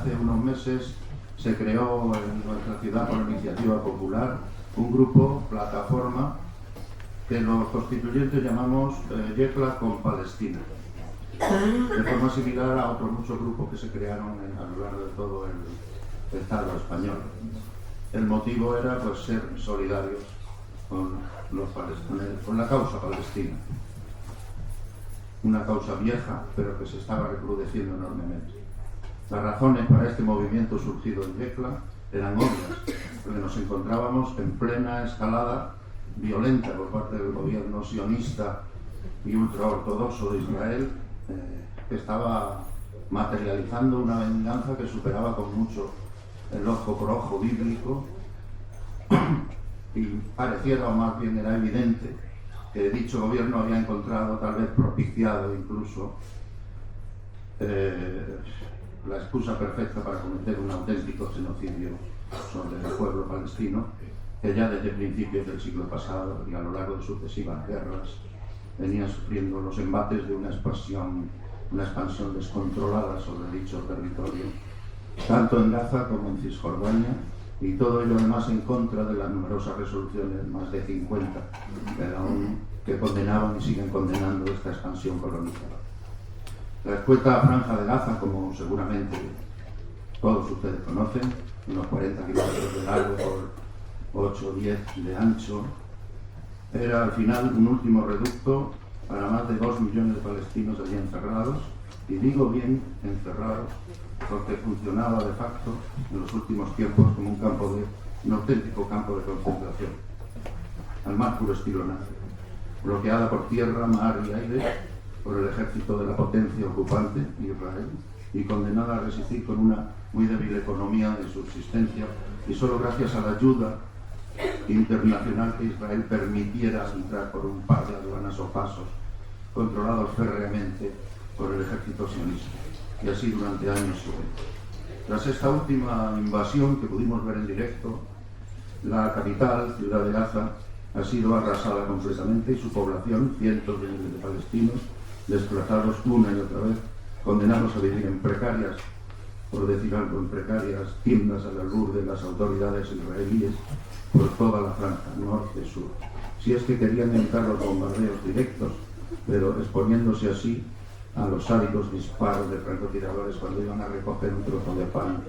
hace unos meses se creó en nuestra ciudad por iniciativa popular un grupo, plataforma, que los constituyentes llamamos Yecla con Palestina, de forma similar a otros muchos grupos que se crearon a lo largo de todo el Estado español. El motivo era pues ser solidarios con la causa palestina, una causa vieja pero que se estaba recrudeciendo enormemente. Las razones para este movimiento surgido en Yecla eran obvias, porque nos encontrábamos en plena escalada violenta por parte del gobierno sionista y ultraortodoxo de Israel, que estaba materializando una venganza que superaba con mucho el ojo por ojo bíblico, y pareciera, o más bien era evidente, que dicho gobierno había encontrado, tal vez propiciado incluso, la excusa perfecta para cometer un auténtico genocidio sobre el pueblo palestino, que ya desde principios del siglo pasado y a lo largo de sucesivas guerras venía sufriendo los embates de una expansión descontrolada sobre dicho territorio, tanto en Gaza como en Cisjordania, y todo ello además en contra de las numerosas resoluciones, más de 50 de la ONU, que condenaban y siguen condenando esta expansión colonizadora. La escueta Franja de Gaza, como seguramente todos ustedes conocen, unos 40 kilómetros de largo por 8 o 10 de ancho, era al final un último reducto para más de 2 millones de palestinos allí encerrados, y digo bien encerrados porque funcionaba de facto en los últimos tiempos como un auténtico campo de concentración, al más puro estilo nazi, bloqueada por tierra, mar y aire por el ejército de la potencia ocupante, Israel, y condenada a resistir con una muy débil economía de subsistencia, y solo gracias a la ayuda internacional que Israel permitiera entrar por un par de aduanas o pasos controlados férreamente por el ejército sionista, y así durante años y años. Tras esta última invasión que pudimos ver en directo, la capital, Ciudad de Gaza, ha sido arrasada completamente, y su población, cientos de miles de palestinos, desplazados una y otra vez, condenados a vivir en precarias, por decir algo, en precarias tiendas al albur de las autoridades israelíes por toda la franja, norte-sur. Si es que querían evitar los bombardeos directos, pero exponiéndose así a los sádicos disparos de francotiradores cuando iban a recoger un trozo de pan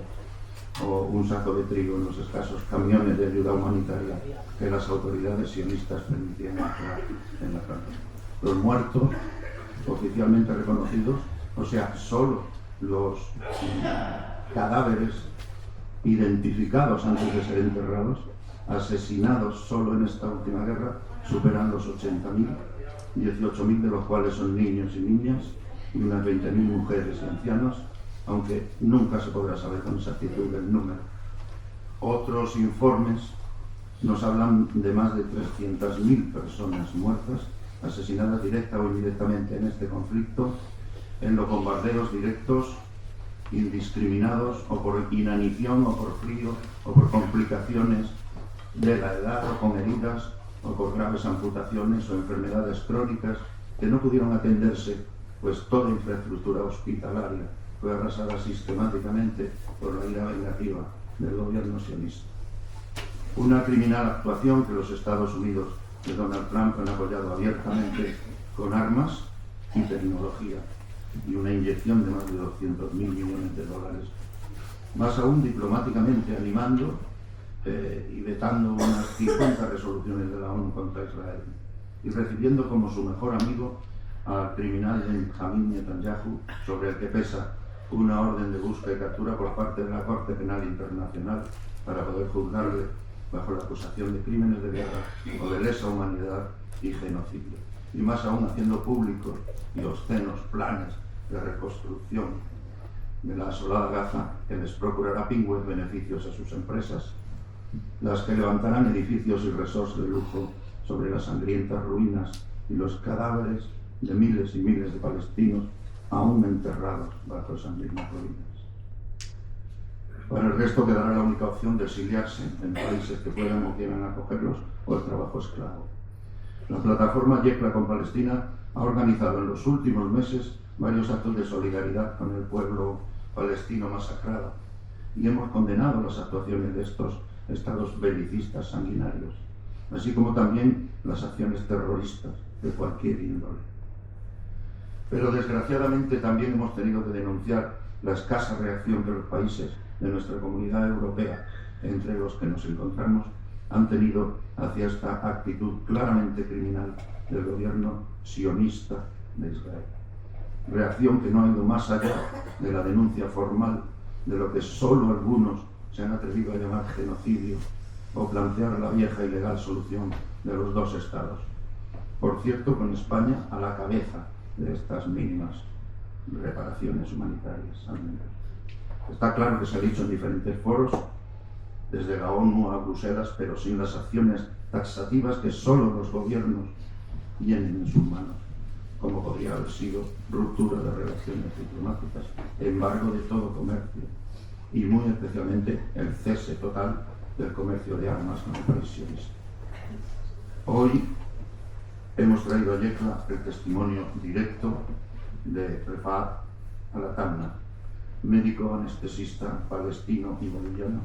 o un saco de trigo en los escasos camiones de ayuda humanitaria que las autoridades sionistas permitían entrar en la franja. Los muertos oficialmente reconocidos, o sea, solo los cadáveres identificados antes de ser enterrados, asesinados solo en esta última guerra, superan los 80.000, 18.000 de los cuales son niños y niñas, y unas 20.000 mujeres y ancianos, aunque nunca se podrá saber con exactitud el número. Otros informes nos hablan de más de 300.000 personas muertas, asesinadas directa o indirectamente en este conflicto, en los bombardeos directos, indiscriminados, o por inanición, o por frío, o por complicaciones de la edad, o con heridas, o por graves amputaciones o enfermedades crónicas que no pudieron atenderse, pues toda infraestructura hospitalaria fue arrasada sistemáticamente por la ira vengativa del gobierno sionista. Una criminal actuación que los Estados Unidos de Donald Trump han apoyado abiertamente con armas y tecnología, y una inyección de más de 200.000 millones de dólares, más aún diplomáticamente animando y vetando unas 50 resoluciones de la ONU contra Israel, y recibiendo como su mejor amigo al criminal Benjamin Netanyahu, sobre el que pesa una orden de búsqueda y captura por parte de la Corte Penal Internacional para poder juzgarle bajo la acusación de crímenes de guerra o de lesa humanidad y genocidio, y más aún haciendo públicos y obscenos planes de reconstrucción de la asolada Gaza, que les procurará pingües beneficios a sus empresas, las que levantarán edificios y resorts de lujo sobre las sangrientas ruinas y los cadáveres de miles y miles de palestinos aún enterrados bajo esas mismas ruinas. Para el resto quedará la única opción de exiliarse en países que puedan o quieran acogerlos, o el trabajo esclavo. La plataforma Yecla con Palestina ha organizado en los últimos meses varios actos de solidaridad con el pueblo palestino masacrado, y hemos condenado las actuaciones de estos estados belicistas sanguinarios, así como también las acciones terroristas de cualquier índole. Pero desgraciadamente también hemos tenido que denunciar la escasa reacción que los países de nuestra comunidad europea, entre los que nos encontramos, han tenido hacia esta actitud claramente criminal del gobierno sionista de Israel. Reacción que no ha ido más allá de la denuncia formal de lo que solo algunos se han atrevido a llamar genocidio o plantear la vieja y legal solución de los dos estados. Por cierto, con España a la cabeza de estas mínimas reparaciones humanitarias. Está claro que se ha dicho en diferentes foros, desde la ONU a Bruselas, pero sin las acciones taxativas que solo los gobiernos tienen en sus manos, como podría haber sido ruptura de relaciones diplomáticas, embargo de todo comercio y muy especialmente el cese total del comercio de armas con el país sionista. Hoy hemos traído a Yecla el testimonio directo de Refaat Al-Atamna, médico anestesista palestino y boliviano,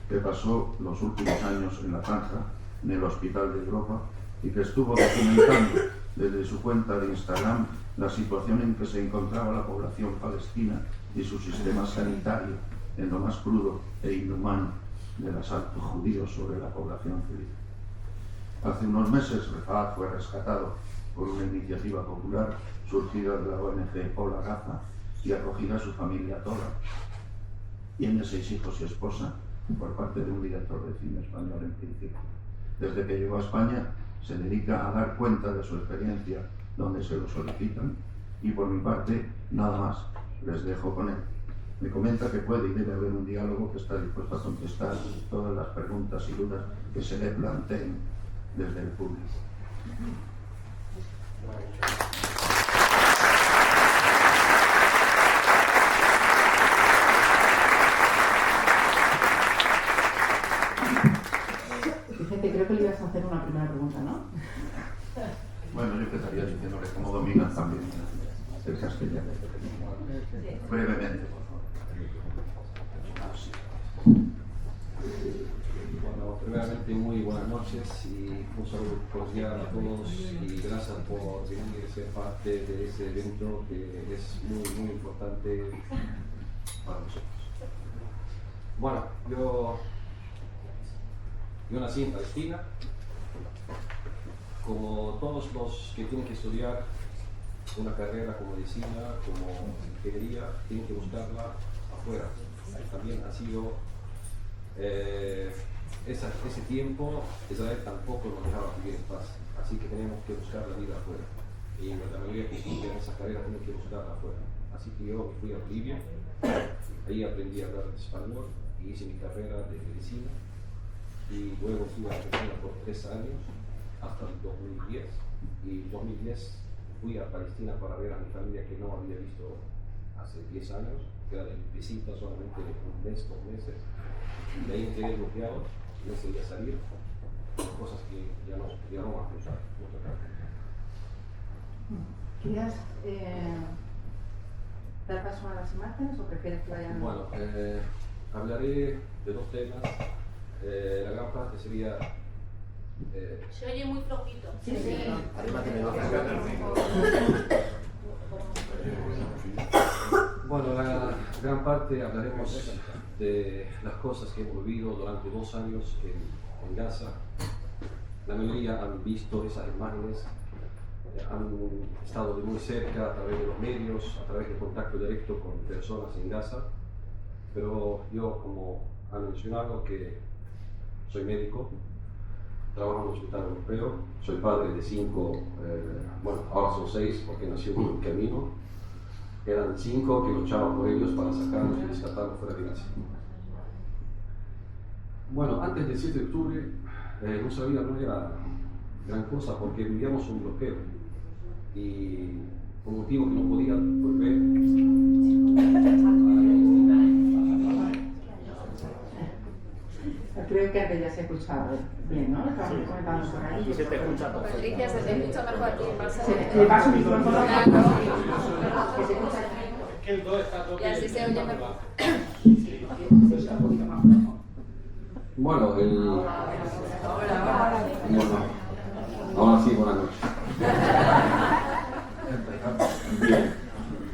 que pasó los últimos años en la franja, en el hospital de Europa, y que estuvo documentando desde su cuenta de Instagram la situación en que se encontraba la población palestina y su sistema sanitario en lo más crudo e inhumano del asalto judío sobre la población civil. Hace unos meses Refaat fue rescatado por una iniciativa popular surgida de la ONG Hola Gaza y acogida a su familia toda. Tiene 6 hijos y esposa por parte de un director de cine español en principio. Desde que llegó a España se dedica a dar cuenta de su experiencia donde se lo solicitan y por mi parte nada más, les dejo con él. Me comenta que puede y debe haber un diálogo que está dispuesto a contestar todas las preguntas y dudas que se le planteen desde el público. Vicente, creo que le ibas a hacer una primera pregunta, ¿no? Bueno, yo empezaría diciéndole cómo dominan también el castellano. Brevemente, por favor. Bueno, primeramente muy buenas noches y un saludo cordial a todos y gracias por venir a ser parte de este evento que es muy importante para nosotros. Bueno, yo nací en Palestina. Como todos los que tienen que estudiar una carrera como medicina, como ingeniería, tienen que buscarla afuera. También ha sido ese tiempo, Israel tampoco nos dejaba vivir en paz, así que tenemos que buscar la vida afuera. Y la mayoría que estudian esa carrera tienen que buscarla afuera. Así que yo fui a Bolivia, ahí aprendí a hablar español y hice mi carrera de medicina. Y luego fui a Argentina por 3 años, hasta el 2010. Y en 2010 fui a Palestina para ver a mi familia que no había visto hace 10 años, que era de visita solamente un mes, 2 meses. Y de ahí me quedé bloqueado, no podía salir, cosas que ya no vamos a pensar. ¿Querías dar paso a las imágenes o prefieres que vayan? Bueno, hablaré de 2 temas. La gran parte sería... Se oye muy flojito. Sí, sí. Bueno, la gran parte hablaremos de las cosas que hemos vivido durante 2 años en Gaza. La mayoría han visto esas imágenes, han estado de muy cerca a través de los medios, a través de contacto directo con personas en Gaza. Pero yo, como han mencionado, que soy médico, trabajo en un hospital europeo, soy padre de 5, bueno, ahora son 6 porque nació en camino. Eran 5 que luchaban por ellos para sacarlos y rescatarlos fuera de Gaza. Bueno, antes del 7 de octubre no sabía, no era gran cosa porque vivíamos un bloqueo y por un motivo que no podía volver. Creo que antes ya se escuchaba bien, ¿no? Estábamos comentando por ahí. Sí, se te escucha perfecto. Patricia, se te escucha mejor aquí. Le paso mi micrófono que se escucha. Y así se oye mejor. Bueno, ahora sí, buenas noches. Bien.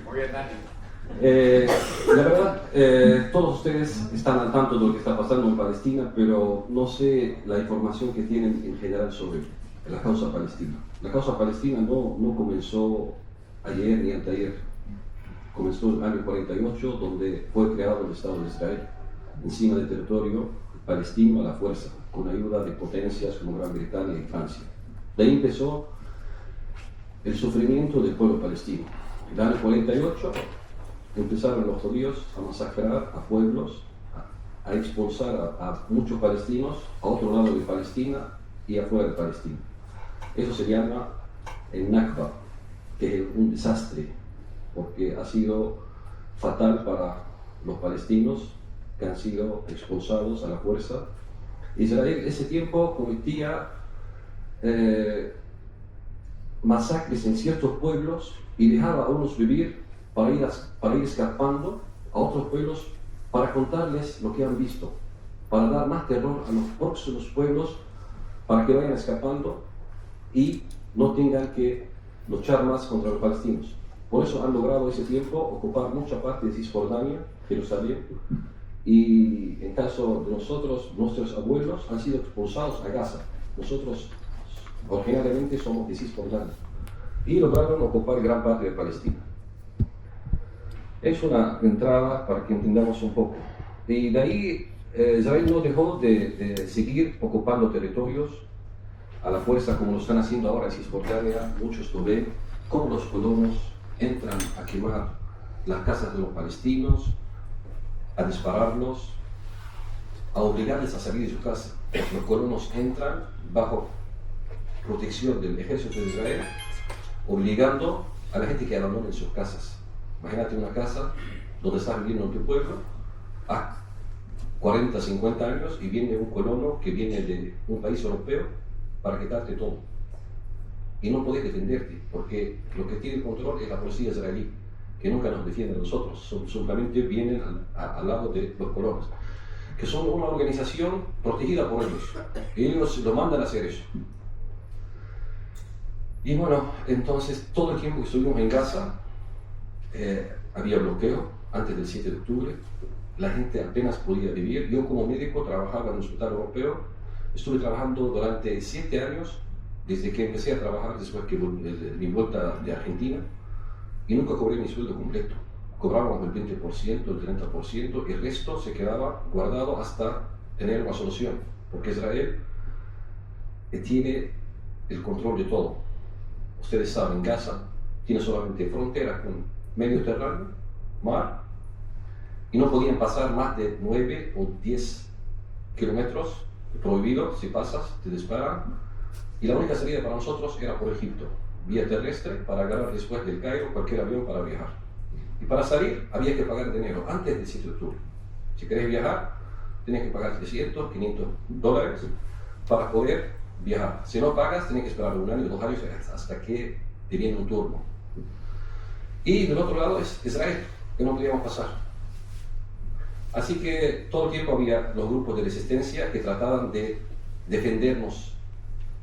Muy bien, Dani. La verdad, todos ustedes están al tanto de lo que está pasando en Palestina, pero no sé la información que tienen en general sobre la causa palestina. La causa palestina no comenzó ayer ni anteayer. Comenzó en el año 48, donde fue creado el Estado de Israel, encima del territorio palestino a la fuerza, con ayuda de potencias como Gran Bretaña y Francia. De ahí empezó el sufrimiento del pueblo palestino. En el año 48 empezaron los judíos a masacrar a pueblos, a expulsar a muchos palestinos a otro lado de Palestina y afuera de Palestina. Eso se llama el Nakba, que es un desastre, porque ha sido fatal para los palestinos que han sido expulsados a la fuerza. Israel en ese tiempo cometía masacres en ciertos pueblos y dejaba a unos vivir para ir escapando a otros pueblos para contarles lo que han visto, para dar más terror a los próximos pueblos para que vayan escapando y no tengan que luchar más contra los palestinos. Por eso han logrado ese tiempo ocupar mucha parte de Cisjordania, Jerusalén, y en caso de nosotros, nuestros abuelos han sido expulsados a Gaza. Nosotros originariamente somos de Cisjordania y lograron ocupar gran parte de Palestina. Es una entrada para que entendamos un poco. Y de ahí Israel no dejó de seguir ocupando territorios a la fuerza como lo están haciendo ahora en Cisjordania. Muchos lo ven, como los colonos entran a quemar las casas de los palestinos, a dispararlos, a obligarles a salir de su casa. Los colonos entran bajo protección del ejército de Israel, obligando a la gente que abandone sus casas. Imagínate una casa donde estás viviendo en tu pueblo a 40, 50 años y viene un colono que viene de un país europeo para quitarte todo. Y no podés defenderte, porque lo que tiene el control es la policía israelí, que nunca nos defiende a nosotros, simplemente vienen al lado de los colonos, que son una organización protegida por ellos. Ellos lo mandan a hacer eso. Y bueno, entonces todo el tiempo que estuvimos en Gaza, había bloqueo antes del 7 de octubre, la gente apenas podía vivir. Yo como médico trabajaba en un hospital europeo, estuve trabajando durante 7 años, desde que empecé a trabajar después que mi vuelta de Argentina, y nunca cobré mi sueldo completo. Cobrábamos el 20%, el 30%, y el resto se quedaba guardado hasta tener una solución, porque Israel tiene el control de todo. Ustedes saben, Gaza tiene solamente frontera con Mediterráneo, mar, y no podían pasar más de 9 o 10 kilómetros, prohibido. Si pasas te disparan, y la única salida para nosotros era por Egipto, vía terrestre, para agarrar después del Cairo cualquier avión para viajar. Y para salir había que pagar dinero antes del 7 de octubre. Si querés viajar, tienes que pagar 300, 500 dólares para poder viajar. Si no pagas, tienes que esperar 1 año, 2 años hasta que te viene un turno. Y del otro lado es Israel, que no podíamos pasar. Así que todo el tiempo había los grupos de resistencia que trataban de defendernos,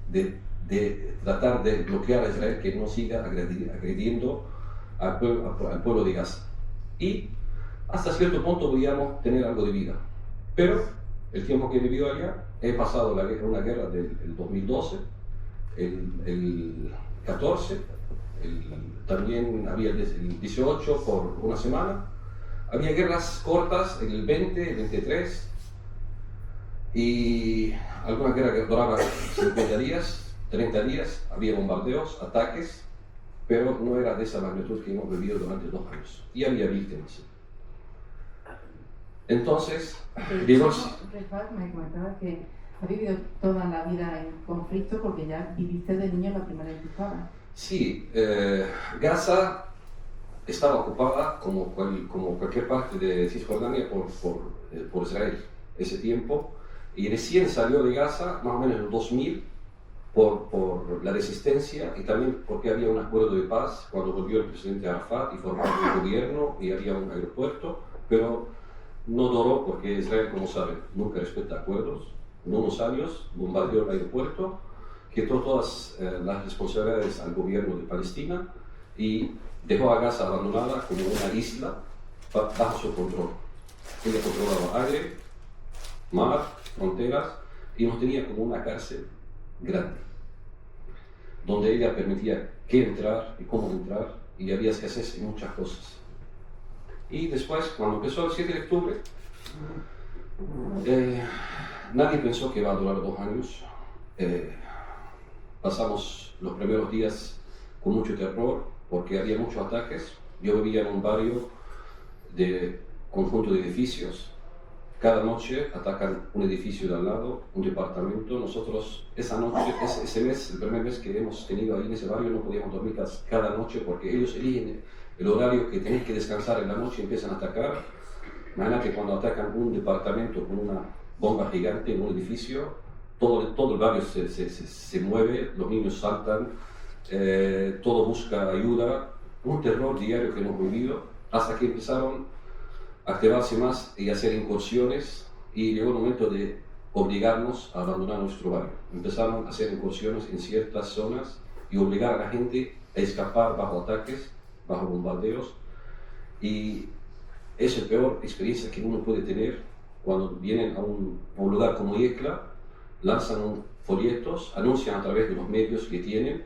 de tratar de bloquear a Israel que no siga agrediendo al pueblo de Gaza. Y hasta cierto punto podíamos tener algo de vida. Pero el tiempo que he vivido allá, he pasado una guerra del 2012, el 14, también había el 18 por una semana. Había guerras cortas en el 20, el 23, y algunas guerras que duraban 50 días, 30 días, había bombardeos, ataques, pero no era de esa magnitud que hemos vivido durante 2 años, y había víctimas. Entonces, digo... Me comentaba que ha vivido toda la vida en conflicto porque ya viviste de niño la primera vez que estaba. Sí, Gaza estaba ocupada como cualquier parte de Cisjordania por Israel ese tiempo, y recién salió de Gaza más o menos en el 2000 por la resistencia, y también porque había un acuerdo de paz cuando volvió el presidente Arafat y formaron un gobierno y había un aeropuerto, pero no duró porque Israel, como saben, nunca respeta acuerdos. En unos años bombardeó el aeropuerto, quitó todas las responsabilidades al gobierno de Palestina y dejó a Gaza abandonada como una isla bajo su control. Ella controlaba aire, mar, fronteras y nos tenía como una cárcel grande, donde ella permitía qué entrar y cómo entrar y había escasez en muchas cosas. Y después, cuando empezó el 7 de octubre, nadie pensó que iba a durar 2 años. Pasamos los primeros días con mucho terror porque había muchos ataques. Yo vivía en un barrio de conjunto de edificios. Cada noche atacan un edificio de al lado, un departamento. Nosotros esa noche, ese mes, el primer mes que hemos tenido ahí en ese barrio, no podíamos dormir cada noche porque ellos eligen el horario que tenéis que descansar en la noche y empiezan a atacar. Imagínate cuando atacan un departamento con una bomba gigante en un edificio, todo el barrio se mueve, los niños saltan, todo busca ayuda. Un terror diario que hemos vivido hasta que empezaron a activarse más y hacer incursiones y llegó el momento de obligarnos a abandonar nuestro barrio. Empezaron a hacer incursiones en ciertas zonas y obligar a la gente a escapar bajo ataques, bajo bombardeos, y es la peor experiencia que uno puede tener cuando vienen a un lugar como Yekla, lanzan folletos, anuncian a través de los medios que tienen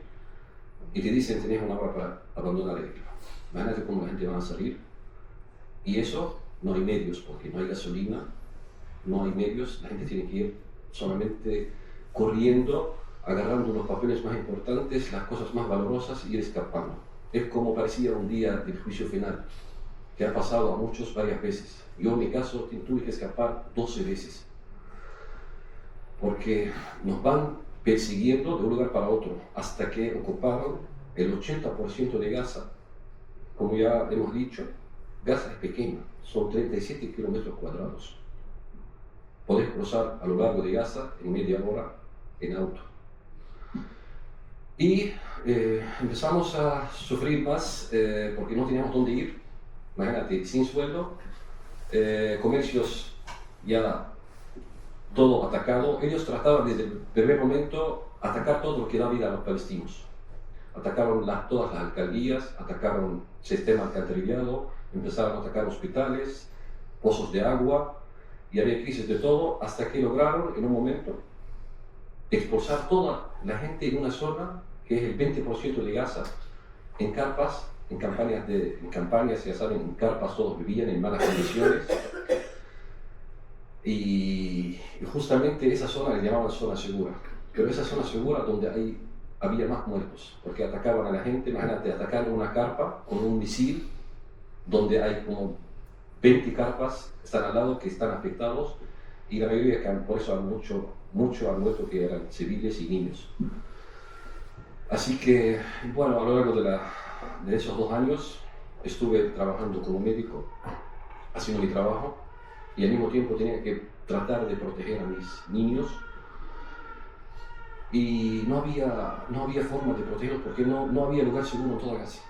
y te dicen tenés una hora para abandonar Yekla. Imagínate cómo la gente va a salir. Y eso no hay medios, porque no hay gasolina, no hay medios, la gente tiene que ir solamente corriendo, agarrando los papeles más importantes, las cosas más valorosas y ir escapando. Es como parecía un día del juicio final, que ha pasado a muchos varias veces. Yo en mi caso tuve que escapar 12 veces, porque nos van persiguiendo de un lugar para otro, hasta que ocuparon el 80% de Gaza. Como ya hemos dicho, Gaza es pequeña, son 37 kilómetros cuadrados. Podés cruzar a lo largo de Gaza en media hora en auto. Y empezamos a sufrir más porque no teníamos dónde ir. Imagínate, sin sueldo, comercios ya todo atacado. Ellos trataban desde el primer momento atacar todo lo que da vida a los palestinos. Atacaron todas las alcaldías, atacaron sistema alcantarillado, empezaron a atacar hospitales, pozos de agua, y había crisis de todo, hasta que lograron en un momento expulsar toda la gente en una zona que es el 20% de Gaza, en carpas, en campañas, ya saben, en carpas todos vivían en malas condiciones. Y justamente esa zona le llamaban zona segura, pero esa zona segura donde había más muertos, porque atacaban a la gente. Imagínate, atacaron una carpa con un misil, donde hay como 20 carpas, están al lado, que están afectados, y la mayoría, por eso han mucho han muerto, que eran civiles y niños. Así que, bueno, a lo largo de esos 2 años estuve trabajando como médico, haciendo mi trabajo, y al mismo tiempo tenía que tratar de proteger a mis niños. Y no había forma de protegerlos porque no había lugar seguro en toda Gaza.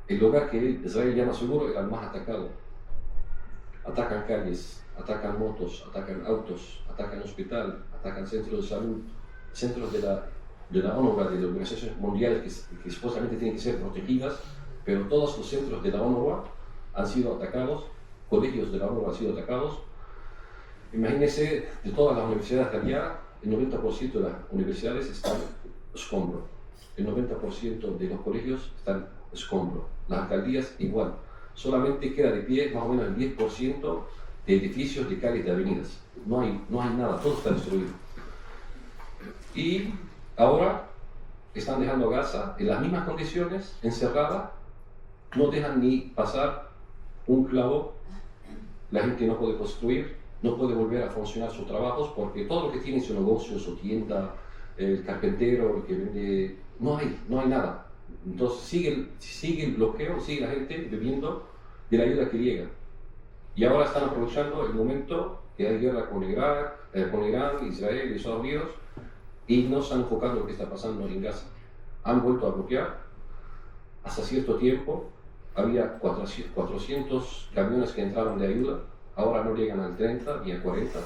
El lugar que Israel llama seguro era el más atacado. Atacan calles, atacan motos, atacan autos, atacan hospital, atacan centros de salud, centros de la ONU, de las organizaciones mundiales que supuestamente tienen que ser protegidas, pero todos los centros de la ONU han sido atacados, colegios de la ONU han sido atacados. Imagínense, de todas las universidades que había, el 90% de las universidades están escombro, el 90% de los colegios están escombro, las alcaldías igual. Solamente queda de pie más o menos el 10% de edificios, de calles, de avenidas. No hay nada, todo está destruido. Y ahora están dejando Gaza en las mismas condiciones, encerrada, no dejan ni pasar un clavo, la gente no puede construir, no puede volver a funcionar sus trabajos, porque todo lo que tiene su negocio, su tienda, el carpintero, el que vende, no hay nada. Entonces sigue el bloqueo, sigue la gente viviendo de la ayuda que llega. Y ahora están aprovechando el momento que hay guerra con Irán, Israel y Estados Unidos, y no están enfocando en lo que está pasando en Gaza. Han vuelto a bloquear. Hasta cierto tiempo había 400 camiones que entraron de ayuda ahora no llegan al 30 ni al 40.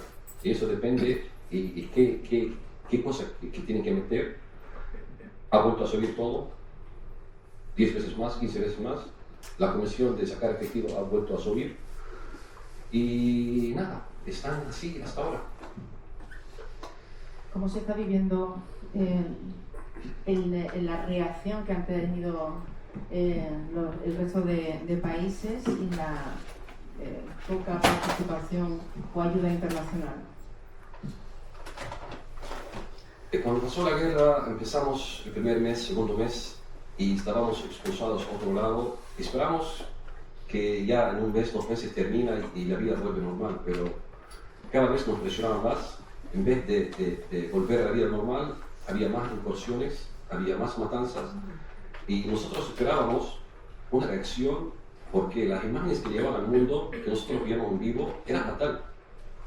Y eso depende de qué cosa que tienen que meter. Ha vuelto a subir todo, 10 veces más, 15 veces más. La comisión de sacar efectivo ha vuelto a subir. Y nada, están así hasta ahora. ¿Cómo se está viviendo la reacción que han tenido el resto de países y la poca participación o ayuda internacional? Cuando pasó la guerra empezamos el primer mes, segundo mes y estábamos expulsados a otro lado. Esperamos que ya en un mes, 2 meses termina y la vida vuelve normal, pero cada vez nos presionaban más. En vez de volver a la vida normal, había más incursiones, había más matanzas y nosotros esperábamos una reacción porque las imágenes que llevaban al mundo, que nosotros veíamos en vivo, eran fatal.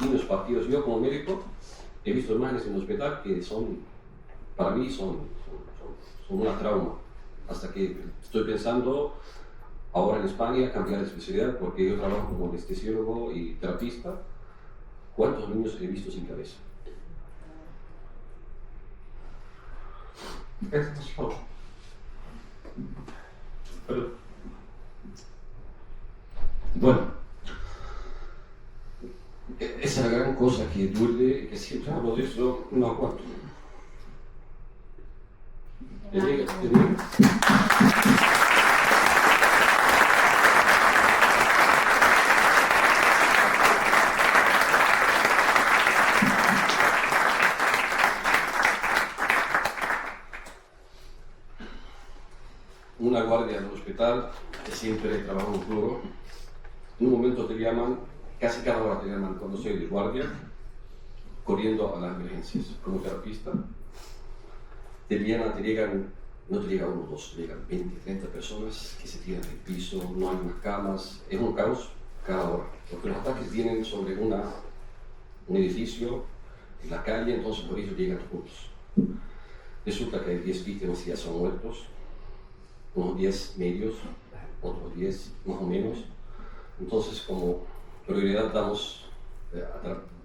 Niños partidos. Yo como médico he visto imágenes en el hospital que para mí son una trauma. Hasta que estoy pensando ahora en España cambiar de especialidad porque yo trabajo como anestesiólogo y terapista. ¿Cuántos niños he visto sin cabeza? Es todo. Pero, bueno, esa gran cosa que duele, que siempre hablo de eso, no aguanto. Una guardia del hospital que siempre trabaja un duro. En un momento te llaman, casi cada hora te llaman cuando soy de guardia, corriendo a las emergencias. Como terapista, te llegan, no te llegan 1 o 2, te llegan 20, 30 personas que se tiran en el piso, no hay unas camas, es un caos cada hora. Porque los ataques vienen sobre un edificio, en la calle, entonces por eso llegan juntos. Resulta que hay 10 víctimas que ya son muertos, unos 10 medios, otros 10 más o menos. Entonces, como prioridad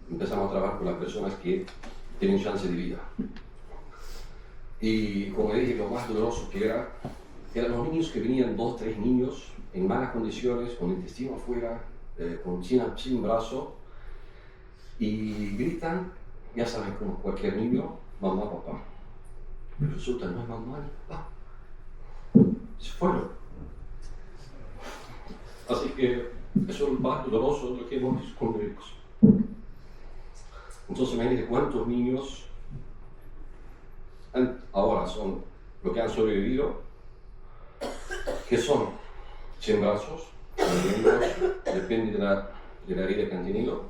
empezamos a trabajar con las personas que tienen chance de vida. Y como le dije, lo más doloroso que eran los niños que venían, 2, 3 niños en malas condiciones, con el intestino afuera, sin brazo, y gritan, ya saben, como cualquier niño, mamá, papá. Pero resulta no es mamá ni papá. Se fueron. Así que eso es lo más doloroso de lo que hemos visto con médicos. Entonces me dije cuántos niños ahora son los que han sobrevivido, que son sin brazos, depende de la herida que han tenido,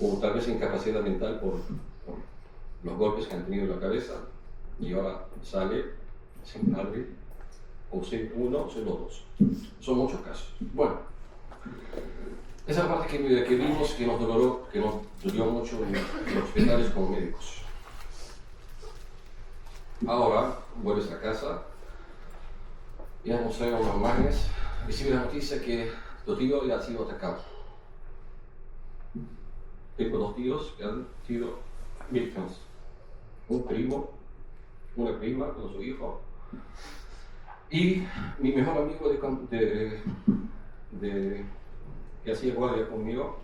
o tal vez incapacidad mental por los golpes que han tenido en la cabeza, y ahora sale sin padre, o sin uno o sin los dos. Son muchos casos. Bueno, esa es la parte que vimos que nos dolió mucho en los hospitales como médicos. Ahora vuelves a casa, ya hemos traído unas imágenes, recibe la noticia que tu tío ya ha sido atacado. Tengo 2 tíos que han sido víctimas. Un primo, una prima con su hijo. Y mi mejor amigo que hacía guardia conmigo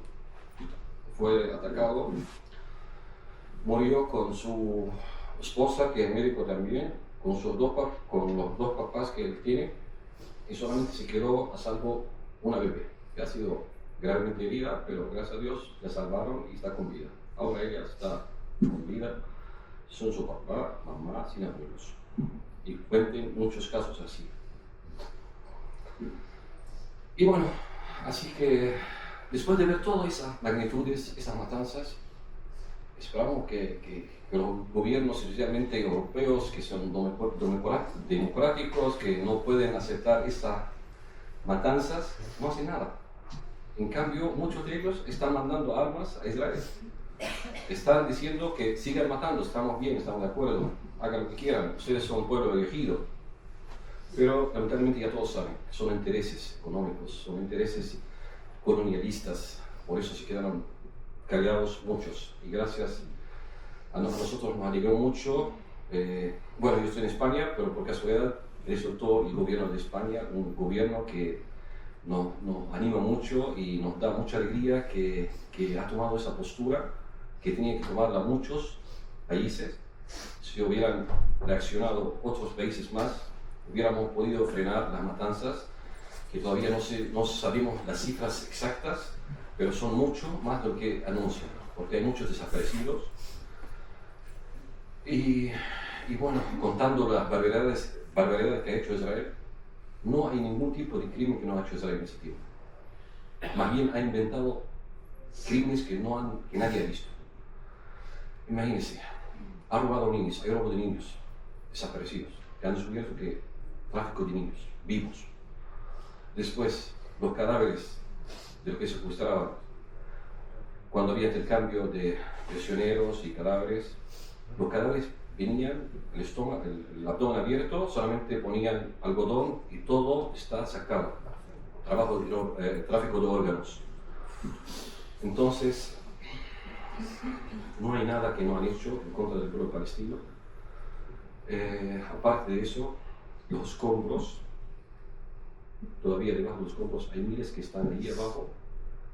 fue atacado, murió con su esposa, que es médico también, con los 2 papás que él tiene, y solamente se quedó a salvo una bebé, que ha sido gravemente herida, pero gracias a Dios la salvaron y está con vida. Ahora ella está con vida, son su papá, mamá, sin abuelos. Y cuenten muchos casos así. Y bueno, así que después de ver todas esas magnitudes, esas matanzas, esperamos que los gobiernos, especialmente europeos, que son democráticos, que no pueden aceptar estas matanzas, no hacen nada. En cambio, muchos de ellos están mandando armas a Israel. Están diciendo que sigan matando, estamos bien, estamos de acuerdo, hagan lo que quieran, ustedes son un pueblo elegido. Pero lamentablemente ya todos saben que son intereses económicos, son intereses colonialistas, por eso se quedaron callados muchos. Y gracias a nosotros nos alegró mucho. Bueno, yo estoy en España, pero por casualidad resultó el gobierno de España un gobierno que nos anima mucho y nos da mucha alegría que ha tomado esa postura que tenían que tomarla muchos países. Si hubieran reaccionado otros países más, hubiéramos podido frenar las matanzas, que todavía no sabemos las cifras exactas, pero son mucho más de lo que anuncian, porque hay muchos desaparecidos. Y bueno, contando las barbaridades que ha hecho Israel, no hay ningún tipo de crimen que no ha hecho Israel en ese tiempo. Más bien ha inventado crímenes que nadie ha visto. Imagínense, ha robado niños, hay robo de niños desaparecidos, que han descubierto que tráfico de niños vivos. Después, los cadáveres de los que secuestraban, cuando había intercambio de prisioneros y cadáveres, los cadáveres venían, el estómago, el abdomen abierto, solamente ponían algodón y todo está sacado. Tráfico de órganos. Entonces, no hay nada que no han hecho en contra del pueblo palestino. Aparte de eso, los escombros, todavía debajo de los escombros hay miles que están ahí abajo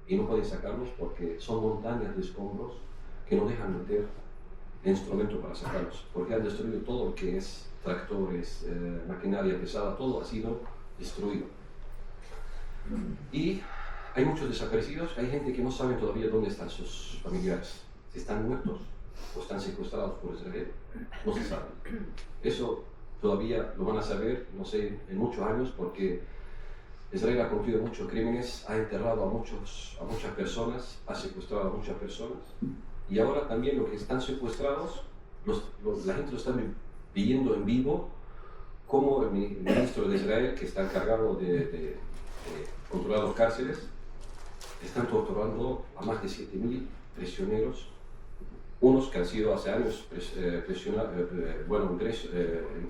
y no pueden sacarlos porque son montañas de escombros que no dejan meter instrumento para sacarlos, porque han destruido todo lo que es tractores, maquinaria pesada, todo ha sido destruido. Y hay muchos desaparecidos, hay gente que no sabe todavía dónde están sus familiares, si están muertos o están secuestrados por Israel, no se sabe. Eso todavía lo van a saber, no sé, en muchos años, porque Israel ha cometido muchos crímenes, ha enterrado a muchas personas, ha secuestrado a muchas personas, y ahora también los que están secuestrados, la gente lo está viendo en vivo, como el ministro de Israel, que está encargado de controlar las cárceles, están torturando a más de 7.000 prisioneros, unos que han sido hace años en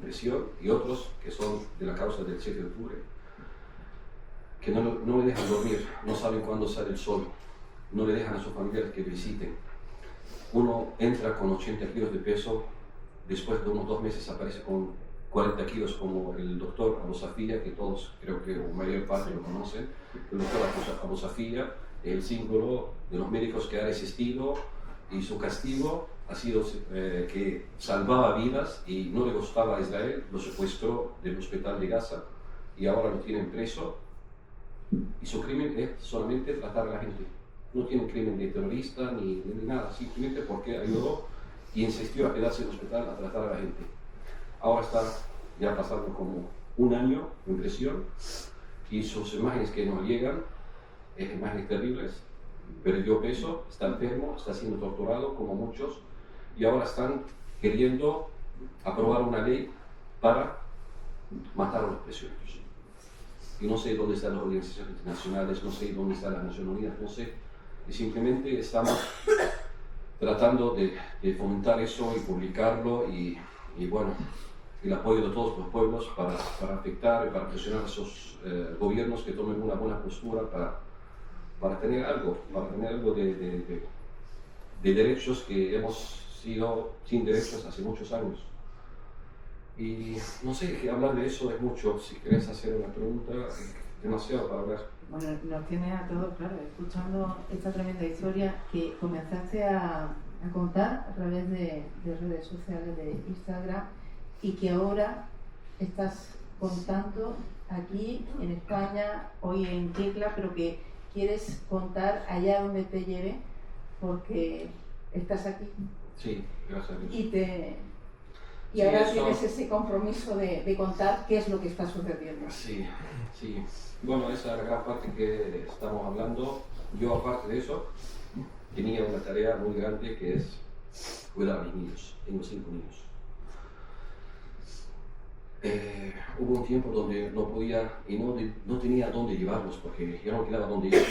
prisión, y otros que son de la causa del 7 de octubre, que no le dejan dormir, no saben cuándo sale el sol, no le dejan a sus familiares que visiten. Uno entra con 80 kilos de peso, después de unos 2 meses aparece con 40 kilos, como el doctor Abu Safia, que todos creo que la mayor parte lo conocen. El doctor Abu Safia es el símbolo de los médicos que ha resistido, y su castigo ha sido que salvaba vidas y no le gustaba a Israel, lo secuestró del hospital de Gaza y ahora lo tienen preso, y su crimen es solamente tratar a la gente. No tiene crimen de terrorista ni nada, simplemente porque ayudó y insistió a quedarse en el hospital a tratar a la gente. Ahora está ya pasando como 1 año en prisión, y sus imágenes que nos llegan, imágenes terribles, perdió peso, está enfermo, está siendo torturado como muchos, y ahora están queriendo aprobar una ley para matar a los prisioneros. Y no sé dónde están las organizaciones internacionales, no sé dónde están las Naciones Unidas, no sé. Y simplemente estamos tratando de fomentar eso y publicarlo, y bueno, el apoyo de todos los pueblos para afectar y para presionar a esos gobiernos que tomen una buena postura para tener algo de derechos, que hemos sido sin derechos hace muchos años. Y no sé, que hablar de eso es mucho. Si querés hacer una pregunta, demasiado para hablar. Bueno, nos tiene a todos, claro, escuchando esta tremenda historia que comenzaste a contar a través de redes sociales, de Instagram, y que ahora estás contando aquí en España, hoy en Tecla, pero que quieres contar allá donde te lleve, porque estás aquí. Sí, gracias a Dios. Y ahora tienes ese compromiso de contar qué es lo que está sucediendo. Sí, sí. Bueno, esa es la gran parte que estamos hablando. Yo, aparte de eso, tenía una tarea muy grande, que es cuidar a mis niños. Tengo 5 niños. Hubo un tiempo donde no podía y no tenía dónde llevarlos, porque yo no quedaba dónde ir.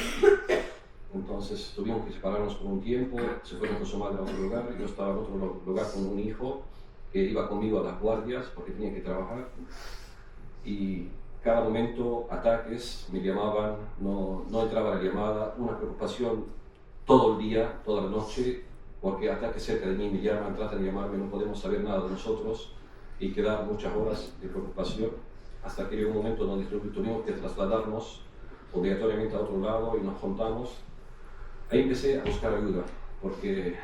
Entonces tuvimos que separarnos por un tiempo, se fueron con su madre a otro lugar, yo estaba en otro lugar con un hijo que iba conmigo a las guardias porque tenía que trabajar, y cada momento ataques, me llamaban, no entraba la llamada, una preocupación todo el día, toda la noche, porque hasta que cerca de mí me llaman, tratan de llamarme, no podemos saber nada de nosotros y quedar muchas horas de preocupación, hasta que llegó un momento donde tuvimos que trasladarnos obligatoriamente a otro lado y nos juntamos. Ahí empecé a buscar ayuda, porque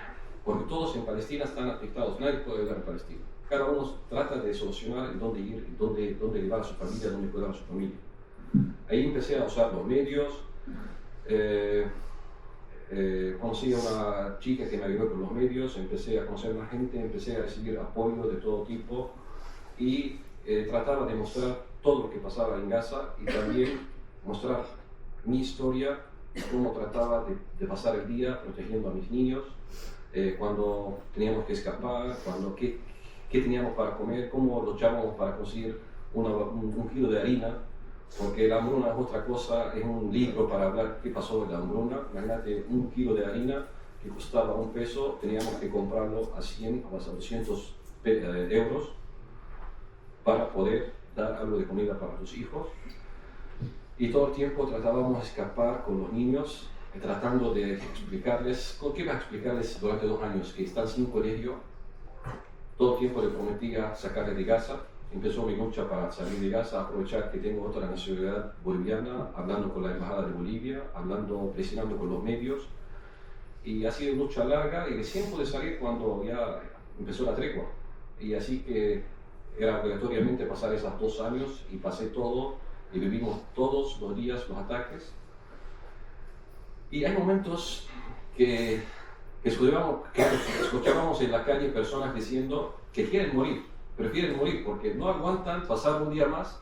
todos en Palestina están afectados, nadie puede ayudar en Palestina. Cada uno trata de solucionar dónde ir, dónde llevar a su familia, dónde cuidar a su familia. Ahí empecé a usar los medios, conocí a una chica que me ayudó con los medios, empecé a conocer más gente, empecé a recibir apoyo de todo tipo y trataba de mostrar todo lo que pasaba en Gaza y también mostrar mi historia, cómo trataba de pasar el día protegiendo a mis niños, cuando teníamos que escapar, qué teníamos para comer, cómo luchábamos para conseguir un kilo de harina, porque la hambruna es otra cosa, es un libro para hablar qué pasó en la hambruna. Imagínate, un kilo de harina que costaba $1, teníamos que comprarlo a 100 o a 200 euros para poder dar algo de comida para tus hijos. Y todo el tiempo tratábamos de escapar con los niños, tratando de explicarles, ¿qué va a explicarles durante 2 años que están sin colegio? Todo el tiempo le prometía sacarles de Gaza. Empezó mi lucha para salir de Gaza, aprovechar que tengo otra nacionalidad boliviana, hablando con la embajada de Bolivia, presionando con los medios. Y ha sido una lucha larga y recién pude salir cuando ya empezó la tregua. Y así que era obligatoriamente pasar esos 2 años y pasé todo y vivimos todos los días los ataques. Y hay momentos que escuchábamos en la calle personas diciendo que prefieren morir porque no aguantan pasar un día más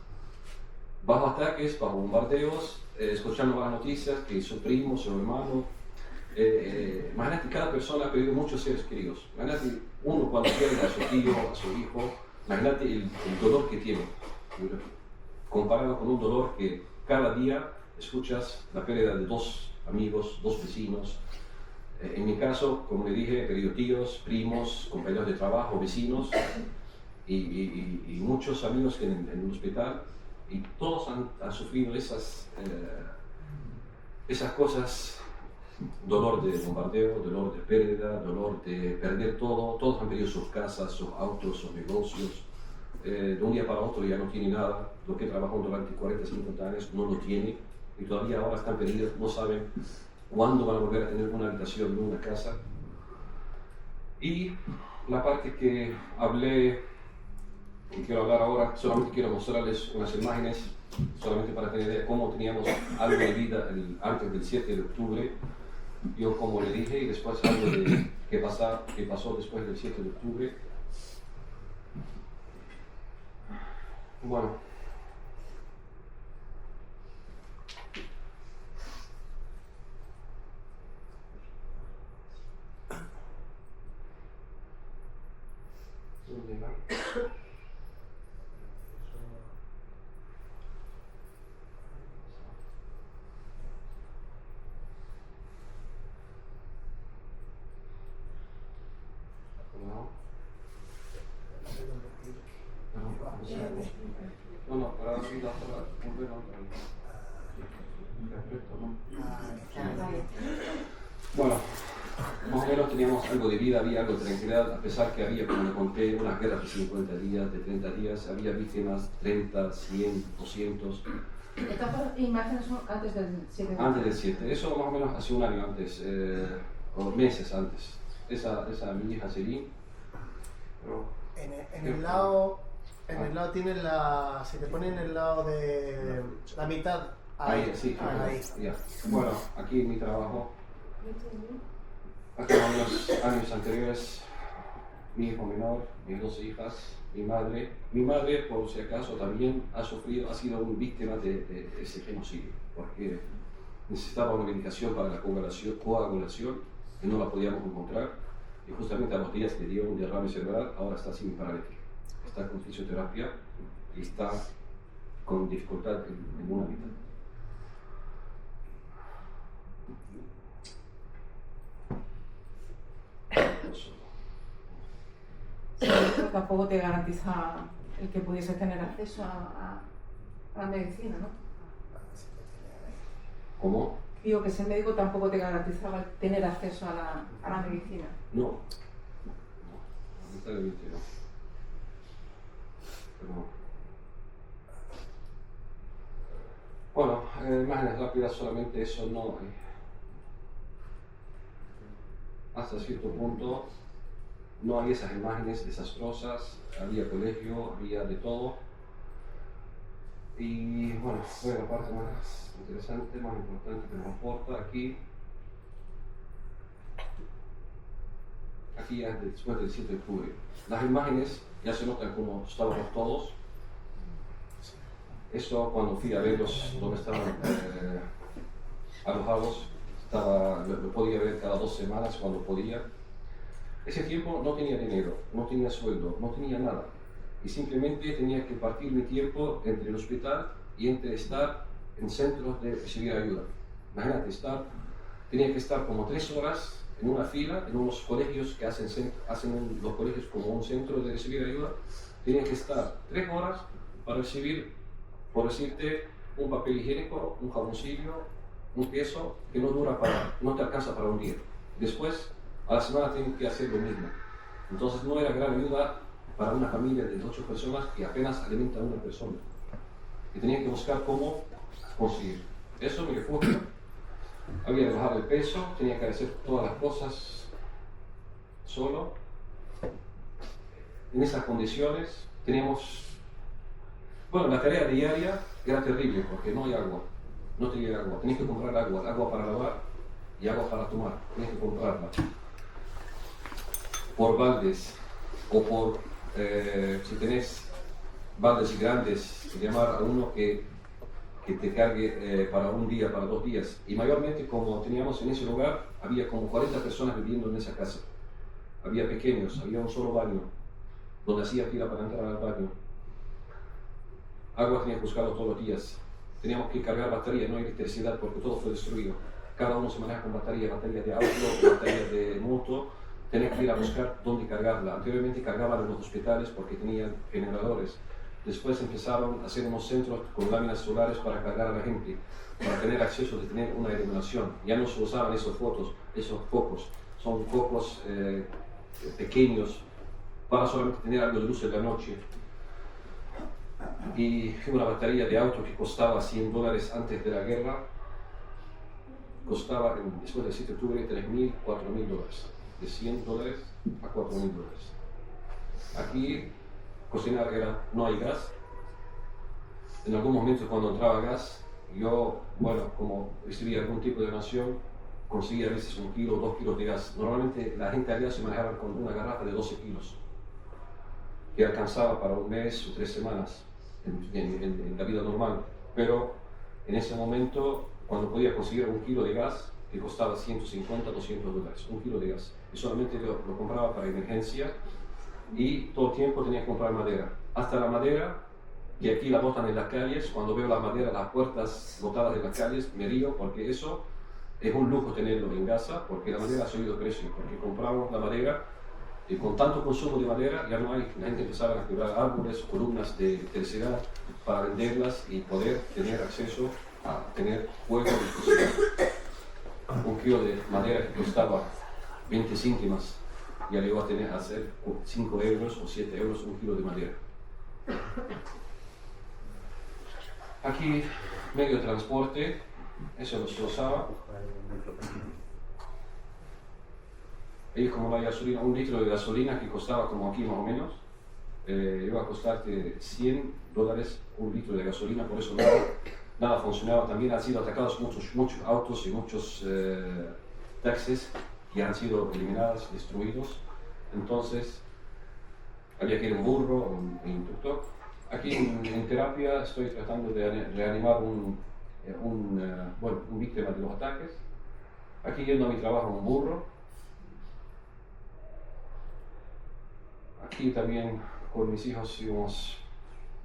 bajo ataques, bajo bombardeos, escuchando las noticias que su primo, su hermano. Imagínate, cada persona ha perdido muchos seres queridos. Imagínate uno cuando pierde a su tío, a su hijo, imagínate el dolor que tiene, comparado con un dolor que cada día escuchas la pérdida de 2 amigos, 2 vecinos. En mi caso, como le dije, he perdido tíos, primos, compañeros de trabajo, vecinos y muchos amigos en el hospital, y todos han sufrido esas cosas, dolor de bombardeo, dolor de pérdida, dolor de perder todo. Todos han perdido sus casas, sus autos, sus negocios. De un día para otro ya no tiene nada. Lo que trabajó durante 40, 50 años no lo tiene y todavía ahora están perdidos, no saben cuándo van a volver a tener una habitación en una casa. Y la parte que hablé y quiero hablar ahora, solamente quiero mostrarles unas imágenes, solamente para tener idea de cómo teníamos algo de vida antes del 7 de octubre. Yo, como le dije, y después algo de qué pasó después del 7 de octubre. Bueno. No, para volver Bueno, más o menos teníamos algo de vida, había algo de tranquilidad, a pesar que había, como le conté, unas guerras de 50 días, de 30 días, había víctimas 30, 100, 200. Estas imágenes son antes del 7 de octubre. Antes del 7, eso más o menos hace un año antes, o meses antes. Esa mi hija Celine. En el lado tiene se te pone en el lado de la mitad. Ahí, sí, ahí. Ya. Bueno, aquí mi trabajo. Hace unos años anteriores, mi hijo menor, mis 2 hijas, mi madre, por si acaso, también ha sido una víctima de ese genocidio, porque necesitaba una medicación para la coagulación y no la podíamos encontrar, y justamente a los días le dio un derrame cerebral, ahora está semiparalítica, está con fisioterapia y está con dificultad en una vida. Esto tampoco te garantiza el que pudiese tener acceso a la medicina, ¿no? ¿Cómo? Digo que ser médico tampoco te garantizaba tener acceso a la medicina. No, lamentablemente no. Pero, bueno, imágenes rápidas, solamente eso no hay. Hasta cierto punto no hay esas imágenes desastrosas, había colegio, había de todo. Y bueno, voy a la parte más interesante, más importante que nos importa aquí. Aquí ya después del 7 de octubre. Las imágenes ya se notan como estábamos todos. Eso cuando fui a verlos donde estaban alojados, lo podía ver cada 2 semanas cuando podía. Ese tiempo no tenía dinero, no tenía sueldo, no tenía nada. Y simplemente tenía que partir mi tiempo entre el hospital y entre estar en centros de recibir ayuda. Imagínate, tenía que estar como 3 horas en una fila en unos colegios que hacen los colegios como un centro de recibir ayuda. Tenía que estar 3 horas para recibir, por decirte, un papel higiénico, un jaboncillo, un queso que no te alcanza para un día. Después, a la semana tienes que hacer lo mismo. Entonces no era gran ayuda para una familia de 8 personas que apenas alimenta a una persona. Y tenía que buscar cómo conseguir. Eso mi refugio. Había bajado el peso, tenía que hacer todas las cosas solo. En esas condiciones teníamos... Bueno, la tarea diaria era terrible porque no hay agua. No tenía agua. Tenías que comprar agua para lavar y agua para tomar. Tenías que comprarla por baldes o por, si tenés baldes grandes, llamar a uno que te cargue para un día, para 2 días. Y mayormente, como teníamos en ese lugar, había como 40 personas viviendo en esa casa. Había pequeños, había un solo baño, donde hacía fila para entrar al baño. Agua tenía que buscarlo todos los días. Teníamos que cargar batería, no hay electricidad porque todo fue destruido. Cada uno se maneja con batería de auto, batería de moto. Tenías que ir a buscar dónde cargarla. Anteriormente cargaban en los hospitales porque tenían generadores. Después empezaron a hacer unos centros con láminas solares para cargar a la gente, para tener acceso de tener una iluminación. Ya no se usaban esos focos. Son focos pequeños para solamente tener algo de luz en la noche. Y una batería de auto que costaba $100 antes de la guerra, costaba después del 7 de octubre $3.000, $4.000. De $100 a $4.000. Aquí cocinar no hay gas. En algún momento cuando entraba gas, yo, bueno, como recibía algún tipo de donación, conseguía a veces 1 kilo o 2 kilos de gas. Normalmente la gente allá se manejaba con una garrafa de 12 kilos, que alcanzaba para 1 mes o 3 semanas en la vida normal. Pero en ese momento, cuando podía conseguir 1 kilo de gas, que costaba $150, $200, 1 kilo de gas. Y solamente lo compraba para emergencia y todo el tiempo tenía que comprar madera. Hasta la madera, que aquí la botan en las calles, cuando veo la madera, las puertas botadas en las calles, me río porque eso es un lujo tenerlo en Gaza, porque la madera ha subido de precio, porque compramos la madera y con tanto consumo de madera ya no hay, la gente empezaba a quebrar árboles, columnas de tercedad para venderlas y poder tener acceso a tener fuego y cocinar. 1 kilo de madera que costaba 20 céntimos, ya llegó a tener a hacer 5 euros o 7 euros 1 kilo de madera. Aquí, medio de transporte, eso no se usaba. Y como la gasolina, 1 litro de gasolina que costaba como aquí más o menos, iba a costarte $100 1 litro de gasolina, por eso nada funcionaba. También han sido atacados muchos autos y muchos taxis que han sido eliminados, destruidos. Entonces había que ir en burro o en tuk-tuk. Aquí en terapia estoy tratando de reanimar un víctima de los ataques. Aquí yendo a mi trabajo en burro. Aquí también con mis hijos íbamos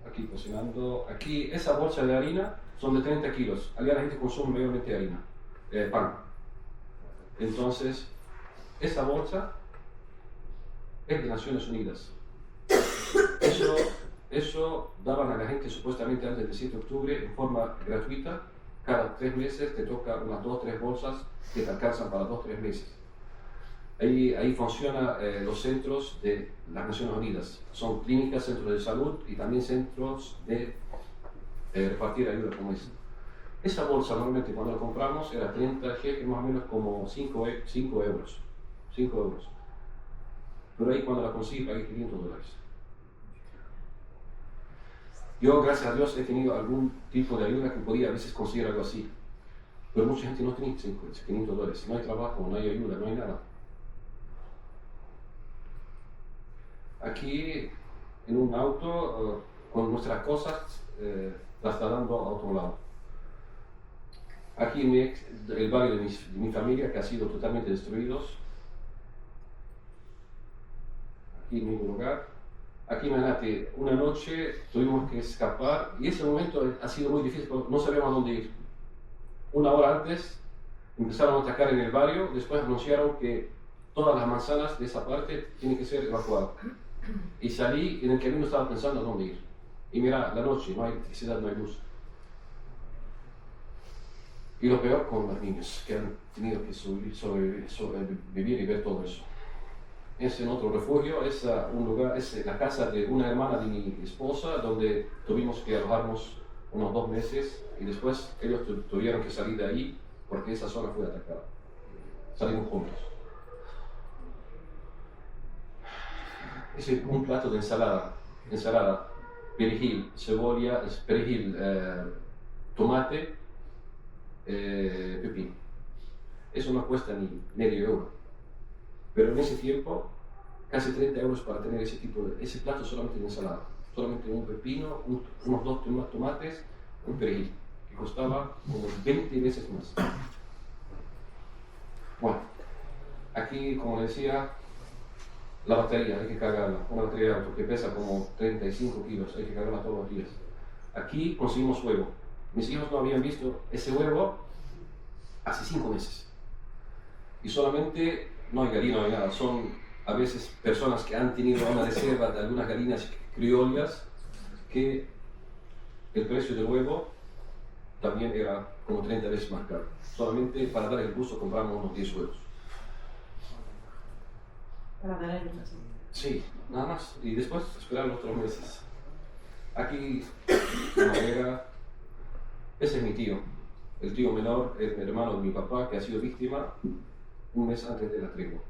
aquí cocinando. Aquí esa bolsa de harina son de 30 kilos. Allá la gente consume mayormente harina, pan. Entonces, esa bolsa es de Naciones Unidas. Eso daban a la gente supuestamente antes del 7 de octubre en forma gratuita cada 3 meses te toca unas 2 o 3 bolsas que te alcanzan para 2 o 3 meses. Ahí funcionan los centros de las Naciones Unidas. Son clínicas, centros de salud y también centros de repartir ayuda como esa. Esa bolsa normalmente cuando la compramos era 30 shekel, más o menos como 5 euros. 5 euros. Pero ahí cuando la conseguí pagué $500. Yo, gracias a Dios, he tenido algún tipo de ayuda que podía a veces conseguir algo así. Pero mucha gente no tiene $500. No hay trabajo, no hay ayuda, no hay nada. Aquí, en un auto, con nuestras cosas, trasladando a otro lado. Aquí el barrio de mi familia, que ha sido totalmente destruido. Aquí en mi lugar. Aquí, imagínate, una noche tuvimos que escapar y ese momento ha sido muy difícil porque no sabíamos a dónde ir. Una hora antes empezaron a atacar en el barrio, después anunciaron que todas las manzanas de esa parte tienen que ser evacuadas. Y salí y en el camino estaba pensando a dónde ir. Y mira, la noche, no hay electricidad, no hay luz. Y lo peor con los niños, que han tenido que sobrevivir y ver todo eso. Es en otro refugio, es un lugar, es la casa de una hermana de mi esposa, donde tuvimos que alojarnos unos 2 meses y después ellos tuvieron que salir de ahí porque esa zona fue atacada. Salimos juntos. Es un plato de ensalada, perejil, cebolla, perejil, tomate, pepino. Eso no cuesta ni medio euro. Pero en ese tiempo, casi 30 euros para tener ese plato solamente de ensalada. Solamente un pepino, unos 2 tomates, un perejil, que costaba como 20 veces más. Bueno, aquí, como decía, la batería hay que cargarla. Una batería de auto que pesa como 35 kilos, hay que cargarla todos los días. Aquí conseguimos huevo. Mis hijos no habían visto ese huevo hace 5 meses. Y solamente no hay gallina, no hay nada. Son a veces personas que han tenido una reserva de algunas gallinas criollas que el precio del huevo también era como 30 veces más caro. Solamente para dar el gusto compramos unos 10 huevos. Para dar el gusto. Sí, nada más. Y después esperar los 3 meses. Aquí, la madera, ese es mi tío. El tío menor es mi hermano de mi papá que ha sido víctima un mes antes de la tregua.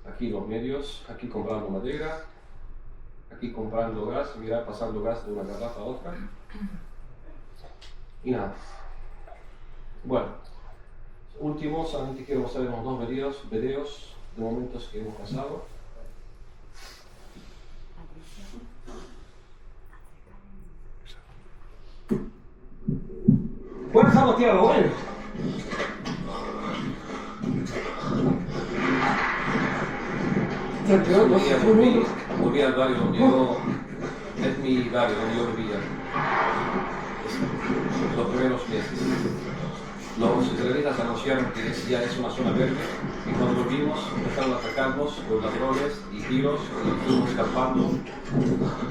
Aquí los medios, aquí comprando madera, aquí comprando gas, mira, pasando gas de una garrafa a otra. Y nada. Bueno, último, solamente quiero mostrar unos 2 videos de momentos que hemos pasado. Bueno, estamos, tío, bueno. Volví al barrio donde yo, es mi barrio donde yo vivía. Los primeros meses. Los israelitas anunciaron que ya es una zona verde y cuando volvimos empezaron a atacarnos los ladrones y tiros y fuimos escapando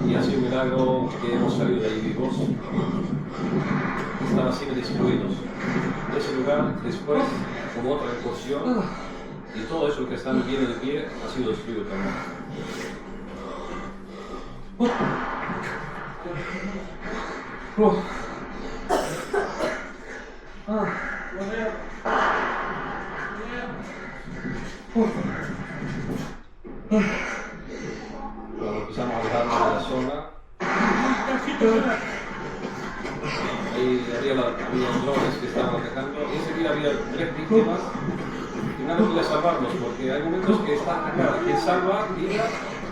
y ha sido un milagro que hemos salido de ahí vivos. Estaban siendo destruidos. Ese lugar después, como otra incursión, y todo eso que están bien de pie ha sido destruido también. Cuando empezamos a alejarnos de la zona, ahí había drones que estaban atacando y enseguida había 3 víctimas y nadie podía salvarlos porque hay momentos que está atacado. Quien salva vida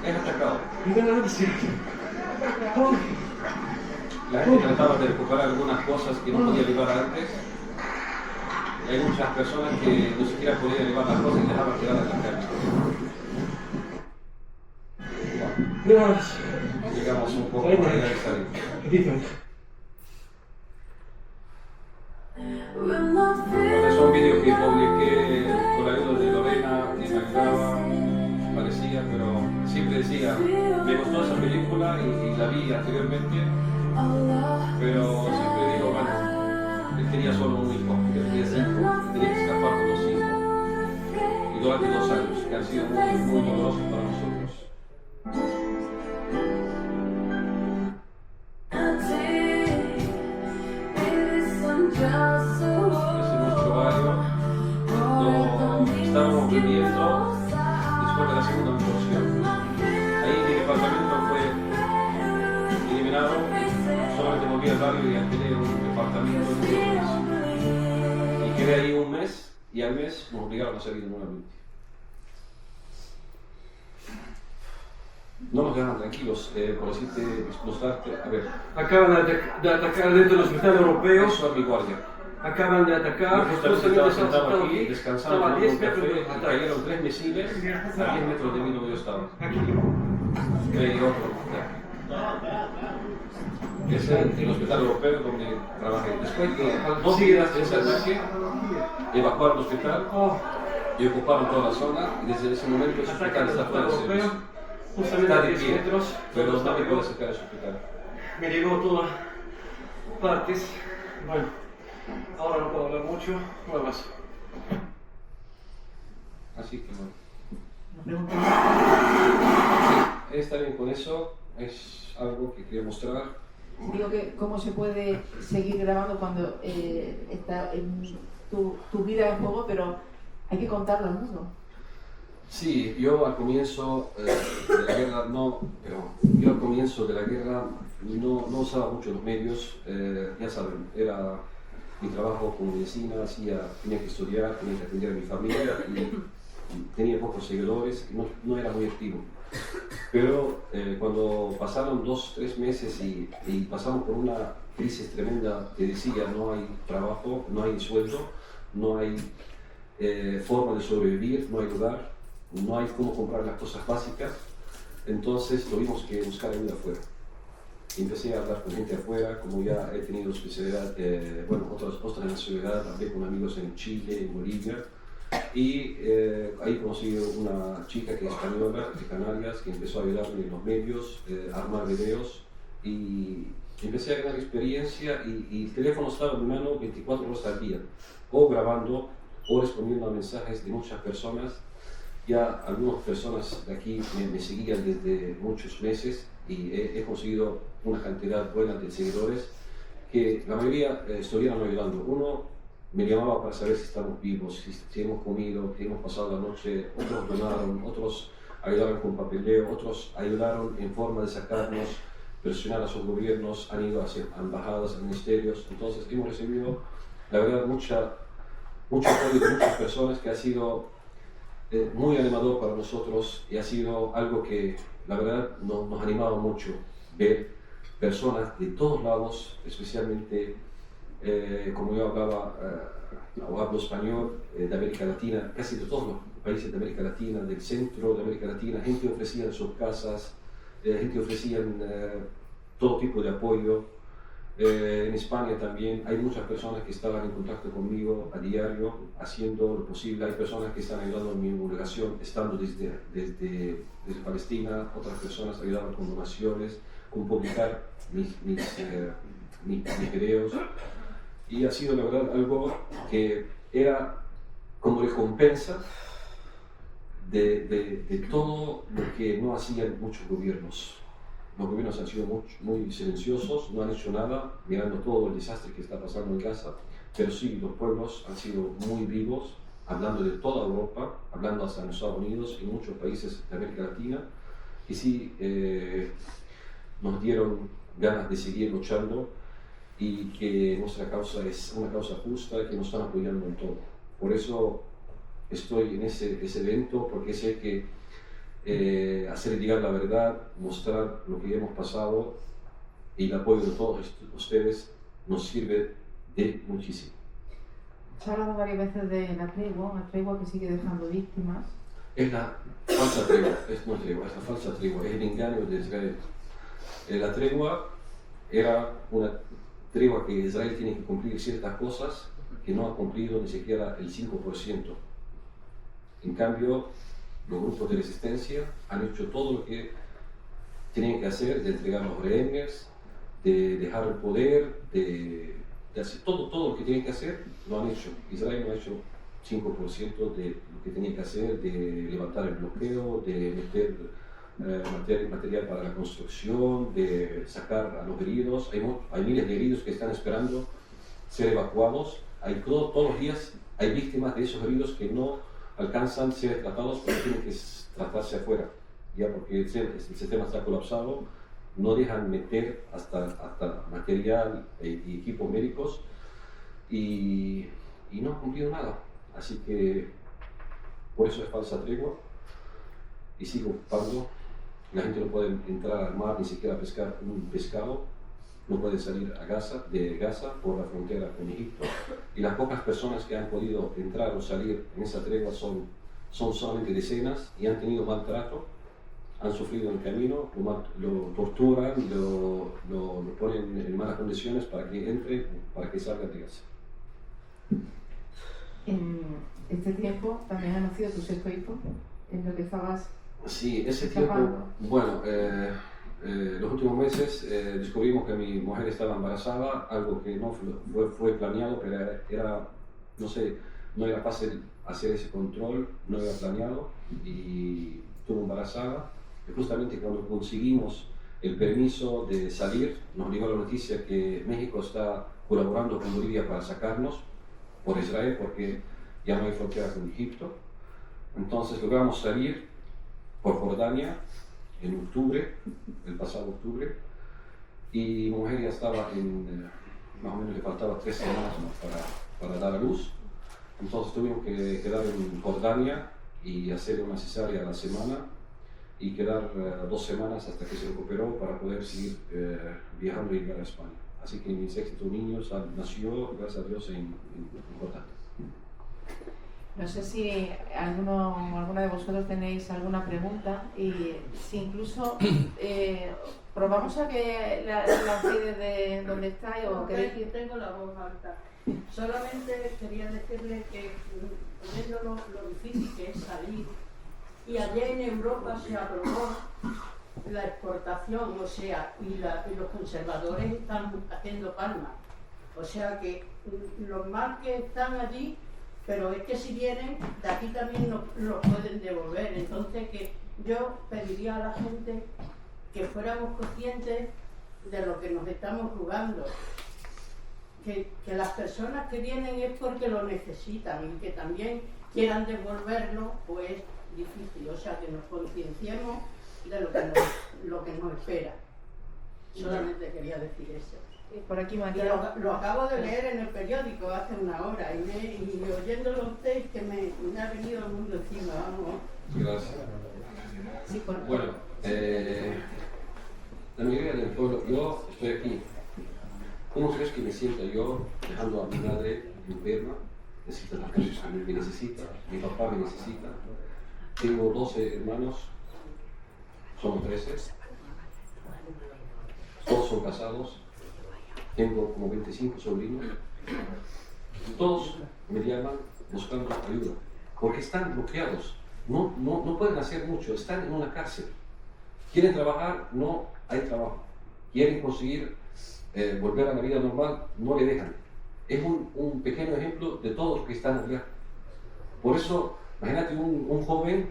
es atacado. La gente trataba de recuperar algunas cosas que no podía llevar antes. Y hay muchas personas que no siquiera podían llevar las cosas y dejaban tiradas en la calle. Bueno, llegamos un poco a la de salir. Este son vídeos que publiqué con la ayuda de Lorena, que me ayudaba, parecía, pero siempre decía, me gustó esa película y la vi anteriormente, Pero siempre digo, bueno, él tenía solo un hijo, yo tenía 5, tenía que escapar con los 5. Y durante 2 años, que han sido muy dolorosos para nosotros. Ese es nuestro barrio. Lo estábamos viviendo después de la segunda revolución. Ahí mi departamento fue eliminado, solamente volví al barrio y alquilé un departamento en un y quedé ahí un mes y al mes nos obligaron a salir nuevamente. No nos dejan tranquilos, por decirte, explotarte. A ver, Acaban de atacar dentro del hospital europeo. eso es mi guardia. Acaban de atacar. Yo justamente estaba sentado aquí, aquí. descansando, Estaba a tomando 10 un café, metros y del ataque. cayeron 3 misiles a 10 metros de mí donde yo estaba. Aquí. Y otro. Es el hospital europeo donde trabajé. Después de 2 días de ese ataque, evacuaron el hospital y ocuparon toda la zona. Y desde ese momento el hospital Atacan el está fuera de hospital servicio. europeo. Justamente Está a de 10 pie, metros. pero no Estaba me yo. puede sacar ese hospital. Me llegó todas partes. Bueno, ahora no puedo hablar mucho. Nada más. Así que bueno. Una pregunta. Sí, está bien con eso. Es algo que quería mostrar. Digo que cómo se puede seguir grabando cuando está en tu vida en juego, pero hay que contarlo al mundo. Sí, yo al comienzo de la guerra no usaba mucho los medios, ya saben, era mi trabajo como medicina, tenía que estudiar, tenía que atender a mi familia y tenía pocos seguidores, no era muy activo. Pero cuando pasaron 2-3 meses y pasamos por una crisis tremenda que decía no hay trabajo, no hay sueldo, no hay forma de sobrevivir, no hay lugar, no hay cómo comprar las cosas básicas, entonces tuvimos que buscar ayuda afuera. Empecé a hablar con gente afuera, como ya he tenido especialidad, otras nacionalidades, hablé con amigos en Chile, en Bolivia, y ahí conocí una chica que es española, de Canarias, que empezó a ayudarme en los medios, a armar videos, y empecé a ganar experiencia, y el teléfono estaba en mi mano 24 horas al día, o grabando, o respondiendo a mensajes de muchas personas. Ya algunas personas de aquí me seguían desde muchos meses y he conseguido una cantidad buena de seguidores que la mayoría estuvieron ayudando. Uno me llamaba para saber si estamos vivos, si hemos comido, si hemos pasado la noche, otros donaron, otros ayudaron con papeleo, otros ayudaron en forma de sacarnos, presionar a sus gobiernos, han ido hacia embajadas, a ministerios. Entonces hemos recibido, la verdad, mucho apoyo de muchas personas que ha sido muy animador para nosotros y ha sido algo que la verdad nos animaba mucho ver personas de todos lados, especialmente como yo hablo español, de América Latina, casi de todos los países de América Latina, del centro de América Latina, gente ofrecía en sus casas, gente ofrecía todo tipo de apoyo. En España también hay muchas personas que estaban en contacto conmigo a diario, haciendo lo posible. Hay personas que están ayudando en mi divulgación, estando desde Palestina. Otras personas ayudaban con donaciones, con publicar mis videos. Y ha sido, la verdad, algo que era como recompensa de todo lo que no hacían muchos gobiernos. Los gobiernos han sido muy silenciosos, no han hecho nada, mirando todo el desastre que está pasando en Gaza, pero sí, los pueblos han sido muy vivos, hablando de toda Europa, hablando hasta en Estados Unidos y muchos países de América Latina, y sí, nos dieron ganas de seguir luchando y que nuestra causa es una causa justa, que nos están apoyando en todo. Por eso estoy en ese evento, porque sé que hacer llegar la verdad, mostrar lo que hemos pasado y el apoyo de todos ustedes nos sirve de muchísimo. Se ha hablado varias veces de la tregua, una tregua que sigue dejando víctimas. Es la falsa tregua, no tregua, es la falsa tregua, es el engaño de Israel. La tregua era una tregua que Israel tiene que cumplir ciertas cosas que no ha cumplido ni siquiera el 5%. En cambio, los grupos de resistencia han hecho todo lo que tenían que hacer, de entregar los rehenes, de dejar el poder, de hacer todo lo que tienen que hacer, lo han hecho. Israel no ha hecho 5% de lo que tenía que hacer, de levantar el bloqueo, de meter material para la construcción, de sacar a los heridos. Hay miles de heridos que están esperando ser evacuados. Todos los días hay víctimas de esos heridos que no alcanzan a ser tratados porque tienen que tratarse afuera, ya porque el sistema está colapsado, no dejan meter hasta material y equipos médicos y no han cumplido nada. Así que por eso es falsa tregua y sigo ocupando. La gente no puede entrar al mar ni siquiera a pescar un pescado, no puede salir de Gaza por la frontera con Egipto, y las pocas personas que han podido entrar o salir en esa tregua son solamente decenas y han tenido maltrato, han sufrido en el camino, lo torturan, lo ponen en malas condiciones para que entre, para que salga de Gaza. En este tiempo también han nacido tu sexto hijo, en lo que estabas... Sí, ese tiempo, bueno, los últimos meses descubrimos que mi mujer estaba embarazada, algo que no fue planeado, pero no era fácil hacer ese control, no era planeado y estuvo embarazada. Y justamente cuando conseguimos el permiso de salir, nos llegó la noticia que México está colaborando con Bolivia para sacarnos por Israel porque ya no hay frontera con Egipto. Entonces logramos salir por Jordania en octubre, el pasado octubre, y mi mujer ya estaba más o menos le faltaba 3 semanas para dar a luz. Entonces tuvimos que quedar en Jordania y hacer una cesárea a la semana y quedar 2 semanas hasta que se recuperó para poder seguir viajando y llegar a España. Así que mi sexto niño nació, gracias a Dios, en Jordania. No sé si alguna de vosotros tenéis alguna pregunta y si incluso probamos a que la lancéis desde donde estáis o queréis que... Tengo la voz alta. Solamente quería decirle que viendo lo difícil que es salir, y allá en Europa se aprobó la exportación, o sea, y los conservadores están haciendo palmas. O sea que los mal que están allí, pero es que si vienen, de aquí también los pueden devolver. Entonces que yo pediría a la gente que fuéramos conscientes de lo que nos estamos jugando. Que las personas que vienen es porque lo necesitan y que también quieran devolverlo, pues es difícil. O sea que nos concienciemos de lo que nos espera. Solamente quería decir eso. Por aquí, María. Lo acabo de leer en el periódico hace una hora y oyéndolo a usted que me ha venido el mundo encima, vamos. Gracias. Sí, Bueno, la mayoría del pueblo, yo estoy aquí. ¿Cómo crees que me siento yo dejando a mi madre enferma? Necesita la casa, me necesita, mi papá me necesita. Tengo 12 hermanos, somos 13. Todos son casados. Tengo como 25 sobrinos. Todos me llaman buscando ayuda, porque están bloqueados. No pueden hacer mucho, están en una cárcel. Quieren trabajar, no hay trabajo. Quieren conseguir volver a la vida normal, no le dejan. Es un pequeño ejemplo de todos los que están allá. Por eso, imagínate un joven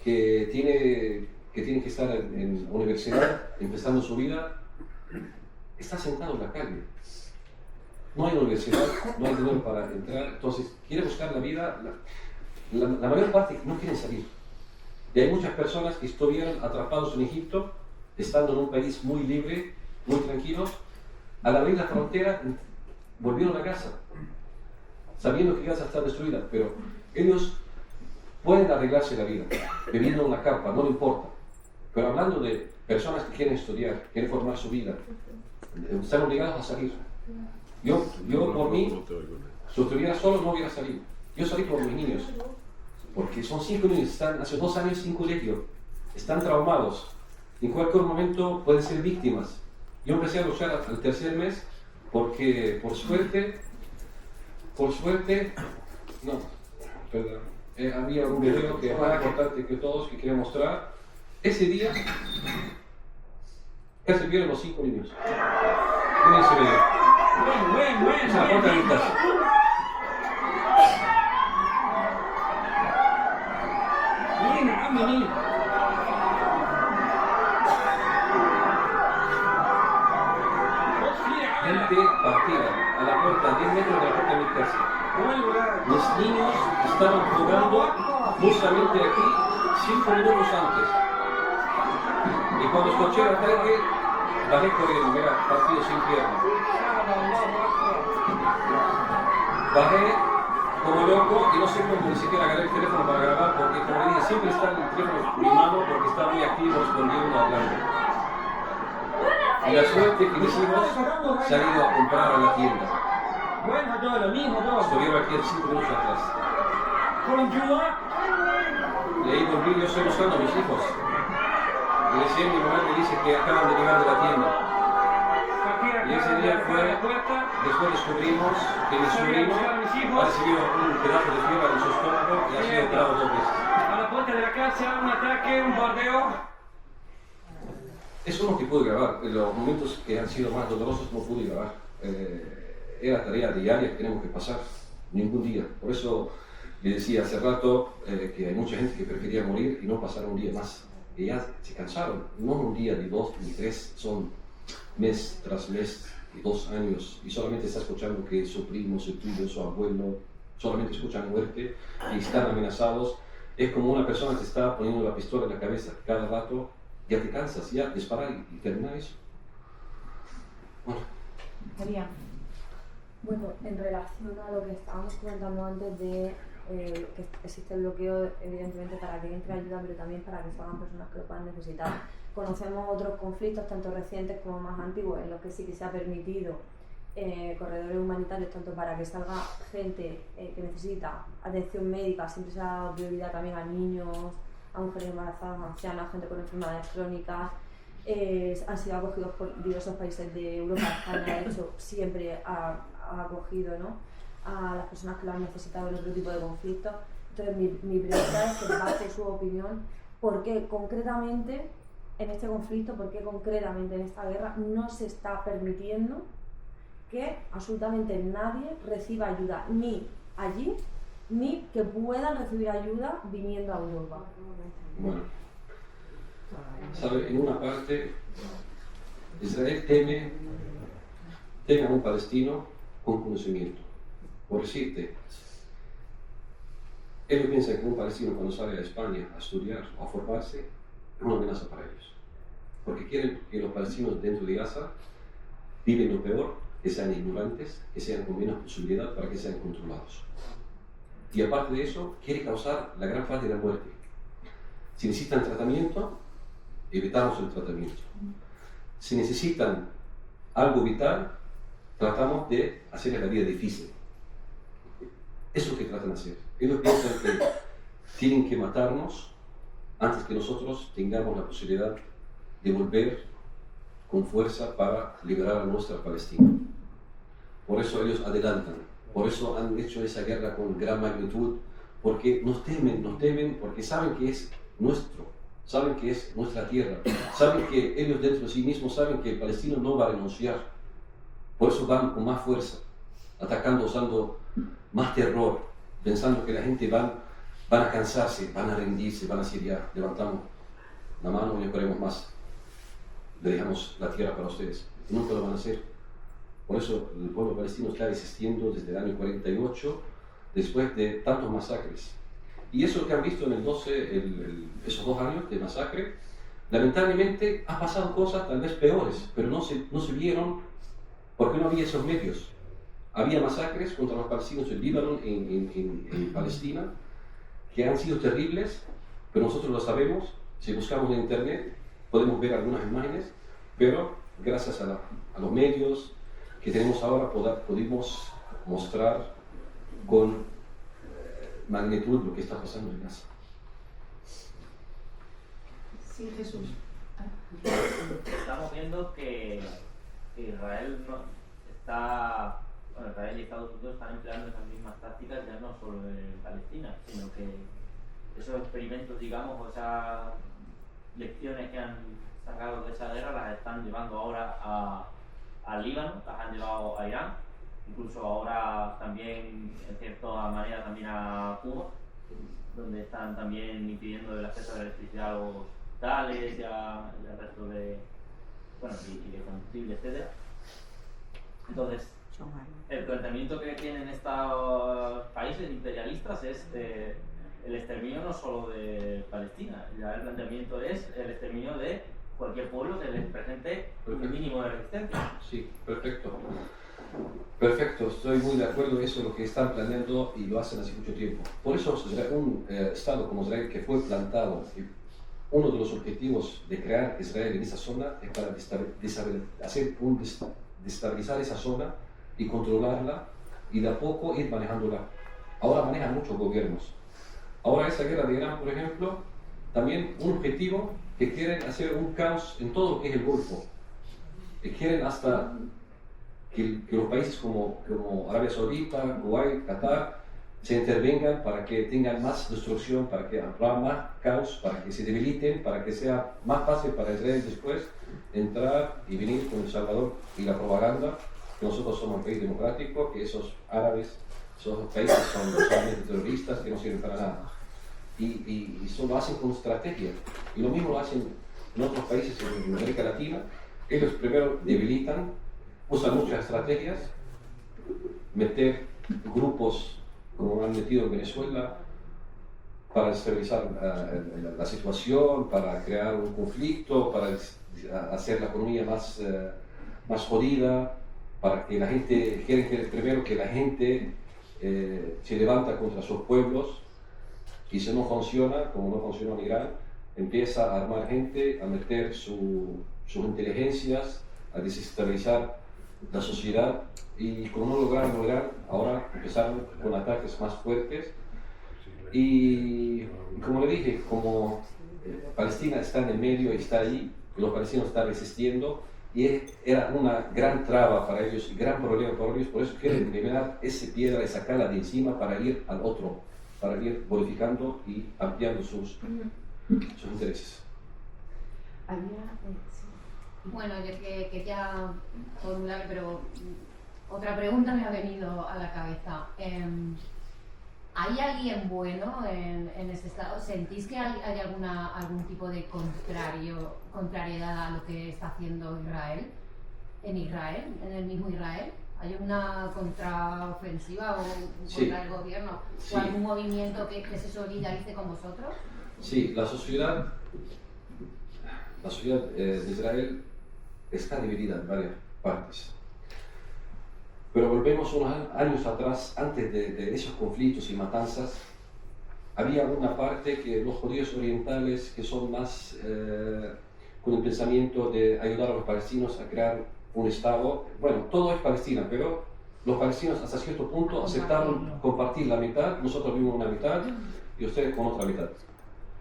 que tiene que estar en universidad, empezando su vida, está sentado en la calle. No hay universidad, no hay dinero para entrar, entonces quiere buscar la vida. La mayor parte no quieren salir. Y hay muchas personas que estuvieron atrapados en Egipto, estando en un país muy libre, muy tranquilos. Al abrir la frontera, volvieron a casa, sabiendo que Gaza está destruida, pero ellos pueden arreglarse la vida, viviendo en una carpa, no le importa. Pero hablando de personas que quieren estudiar, quieren formar su vida, están obligados a salir. Yo por mí, si estuviera solo, no hubiera salido. Yo salí por mis niños, porque son 5 niños, están hace 2 años sin colegio, están traumados, en cualquier momento pueden ser víctimas. Yo empecé a luchar al tercer mes porque por suerte, no, perdón, había un video que es más importante que todos que quería mostrar. Ese día Casi pierden los 5 niños. Miren ese video. Esa es la puerta de mi casa. Gente partida a la puerta, a 10 metros de la puerta de mi casa. Mis niños estaban jugando justamente aquí 5 minutos antes. Y cuando escuché el ataque, bajé corriendo, era partido sin pierna. Bajé como loco y no sé cómo ni siquiera agarré el teléfono para grabar, porque como le dije, siempre está el teléfono en mi mano porque está muy activo respondiendo, hablando. Y la suerte que mis hijos se han ido a comprar a la tienda. Estuvieron aquí 5 minutos atrás. Leí el vídeo, estoy buscando a mis hijos. Y recién mi mamá me dice que acaban de llegar de la tienda. Y ese día fue, después descubrimos que mi sobrino ha recibido un pedazo de fiebre en su estómago y ha sido operado 2 veces. A la puerta de la casa, un ataque, un bombardeo. Eso no que pude grabar, en los momentos que han sido más dolorosos no pude grabar. Era tarea diaria que tenemos que pasar, ningún día. Por eso le decía hace rato que hay mucha gente que prefería morir y no pasar un día más. Y ya se cansaron, no un día, ni 2, ni 3, son mes tras mes y 2 años. Y solamente está escuchando que su primo, su tío, su abuelo, solamente escuchan muerte y están amenazados. Es como una persona que está poniendo la pistola en la cabeza cada rato. Ya te cansas, ya disparar y terminar eso. Bueno. María. Bueno, en relación a lo que estábamos comentando antes de que existe el bloqueo, evidentemente, para que entre ayuda, pero también para que salgan personas que lo puedan necesitar. Conocemos otros conflictos, tanto recientes como más antiguos, en los que sí que se ha permitido corredores humanitarios, tanto para que salga gente que necesita atención médica, siempre se ha dado prioridad también a niños, a mujeres embarazadas, ancianas, gente con enfermedades crónicas. Han sido acogidos por diversos países de Europa. España, de hecho, siempre ha acogido, ¿no?, a las personas que lo han necesitado en otro tipo de conflictos. Entonces, mi pregunta es, que base su opinión, ¿por qué concretamente en este conflicto, por qué concretamente en esta guerra no se está permitiendo que absolutamente nadie reciba ayuda, ni allí, ni que puedan recibir ayuda viniendo a Europa? Bueno, sabe, en una parte, Israel teme a un palestino con conocimiento. Por decirte, ellos piensan que un palestino cuando sale a España a estudiar o a formarse es una amenaza para ellos. Porque quieren que los palestinos dentro de Gaza viven lo peor, que sean ignorantes, que sean con menos posibilidad para que sean controlados. Y aparte de eso, quiere causar la gran parte de la muerte. Si necesitan tratamiento, evitamos el tratamiento. Si necesitan algo vital, tratamos de hacerles la vida difícil. Eso es lo que tratan de hacer. Ellos piensan que tienen que matarnos antes que nosotros tengamos la posibilidad de volver con fuerza para liberar a nuestra Palestina. Por eso ellos adelantan. Por eso han hecho esa guerra con gran magnitud, porque nos temen porque saben que es nuestro, saben que es nuestra tierra, saben que ellos dentro de sí mismos saben que el palestino no va a renunciar. Por eso van con más fuerza, atacando, usando más terror, pensando que la gente van a cansarse, van a rendirse, van a decir ya, levantamos la mano y no queremos más, le dejamos la tierra para ustedes. Y nunca lo van a hacer. Por eso el pueblo palestino está existiendo desde el año 48, después de tantos masacres. Y eso que han visto en esos 2 años de masacre, lamentablemente ha pasado cosas tal vez peores, pero no se vieron porque no había esos medios. Había masacres contra los palestinos en Líbano, en Palestina, que han sido terribles, pero nosotros lo sabemos. Si buscamos en internet podemos ver algunas imágenes, pero gracias a los medios que tenemos ahora pudimos mostrar con magnitud lo que está pasando en Gaza. Sí, Jesús. Estamos viendo que Israel Israel y Estados Unidos están empleando esas mismas tácticas ya no solo en Palestina, sino que esos experimentos, digamos, o esas lecciones que han sacados de esa guerra las están llevando ahora al Líbano, las han llevado a Irán, incluso ahora también, en cierta manera, también a Cuba, donde están también impidiendo el acceso a la electricidad a los hospitales y al resto de, bueno, y de combustible, etc. Entonces, el planteamiento que tienen estos países imperialistas es el exterminio no solo de Palestina, ya el planteamiento es el exterminio de cualquier pueblo que les presente un mínimo de resistencia. Sí, perfecto. Perfecto, estoy muy de acuerdo, eso es lo que están planeando y lo hacen hace mucho tiempo. Por eso un Estado como Israel que fue plantado, uno de los objetivos de crear Israel en esa zona es para destabilizar esa zona y controlarla y de a poco ir manejándola. Ahora manejan muchos gobiernos. Ahora esa guerra de Irán, por ejemplo, también un objetivo que quieren hacer un caos en todo lo que es el Golfo. Que quieren hasta que los países como Arabia Saudita, Kuwait, Qatar, se intervengan para que tengan más destrucción, para que haya más caos, para que se debiliten, para que sea más fácil para Israel después entrar y venir con El Salvador y la propaganda que nosotros somos un país democrático, que esos árabes, esos países son solamente terroristas que no sirven para nada. Y eso lo hacen con estrategia. Y lo mismo lo hacen en otros países en América Latina. Ellos primero debilitan, usan muchas estrategias, meter grupos como han metido en Venezuela para desestabilizar la situación, para crear un conflicto, para hacer la economía más jodida, para que la gente, quieren primero que la gente se levanta contra sus pueblos, y si no funciona, como no funcionó en Irán, empieza a armar gente, a meter sus inteligencias, a desestabilizar la sociedad, y como no lograron ahora empezaron con ataques más fuertes. Y como le dije, como Palestina está en el medio y está ahí, los palestinos están resistiendo, y era una gran traba para ellos, y gran problema para ellos, por eso quieren eliminar esa piedra y sacarla de encima para ir al otro, para ir modificando y ampliando sus intereses. Bueno, yo quería formular, pero otra pregunta me ha venido a la cabeza. ¿Hay alguien bueno en este estado? ¿Sentís que hay algún tipo de contrariedad a lo que está haciendo Israel? ¿En el mismo Israel? ¿Hay una contraofensiva contra el gobierno? Sí. ¿O algún movimiento que se solidarice con vosotros? Sí, la sociedad de Israel está dividida en varias partes. Pero volvemos unos años atrás, antes de esos conflictos y matanzas, había una parte que los judíos orientales, que son más con el pensamiento de ayudar a los palestinos a crear un Estado, bueno, todo es Palestina, pero los palestinos hasta cierto punto aceptaron compartir la mitad, nosotros vimos una mitad y ustedes con otra mitad.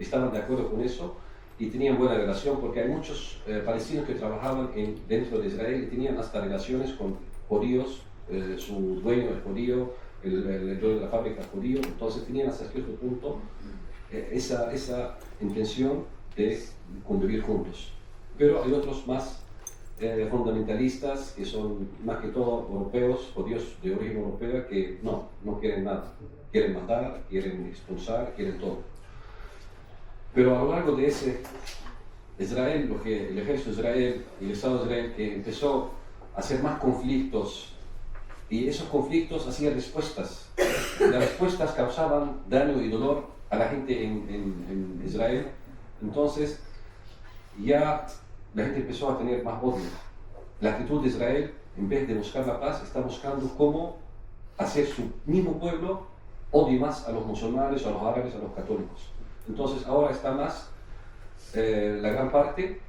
Estaban de acuerdo con eso y tenían buena relación, porque hay muchos palestinos que trabajaban dentro de Israel y tenían hasta relaciones con judíos, su dueño es judío, el dueño de la fábrica es judío, entonces tenían hasta cierto punto esa intención de convivir juntos. Pero hay otros más fundamentalistas, que son más que todo europeos, judíos de origen europeo, que no quieren nada, quieren matar, quieren expulsar, quieren todo. Pero a lo largo de ese Israel, el ejército de Israel y el Estado de Israel, que empezó a hacer más conflictos, y esos conflictos hacían respuestas. Las respuestas causaban daño y dolor a la gente en Israel. Entonces ya la gente empezó a tener más odio. La actitud de Israel, en vez de buscar la paz, está buscando cómo hacer su mismo pueblo odie más a los musulmanes, a los árabes, a los católicos. Entonces ahora está más, la gran parte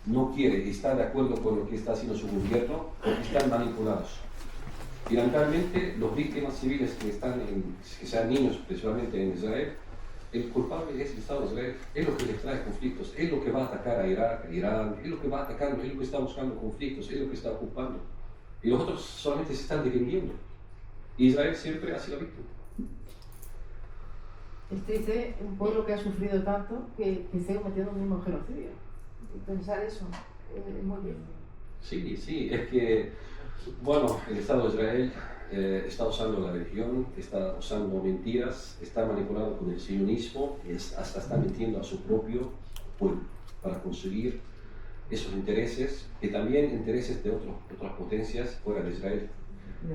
no quiere, está de acuerdo con lo que está haciendo su gobierno, porque están manipulados. Y lamentablemente los víctimas civiles que sean niños principalmente en Israel, el culpable es el Estado de Israel, es lo que les trae conflictos, es lo que va a atacar a Irak, a Irán, es lo que va a atacar, es lo que está buscando conflictos, es lo que está ocupando. Y los otros solamente se están defendiendo. Y Israel siempre ha sido víctima. Es triste un pueblo que ha sufrido tanto que esté cometiendo un mismo genocidio. pensar eso. Muy bien. Sí, sí, es que, bueno, el Estado de Israel está usando la religión, está usando mentiras, está manipulando con el sionismo, hasta está mintiendo a su propio pueblo para conseguir esos intereses y también intereses de otras potencias fuera de Israel.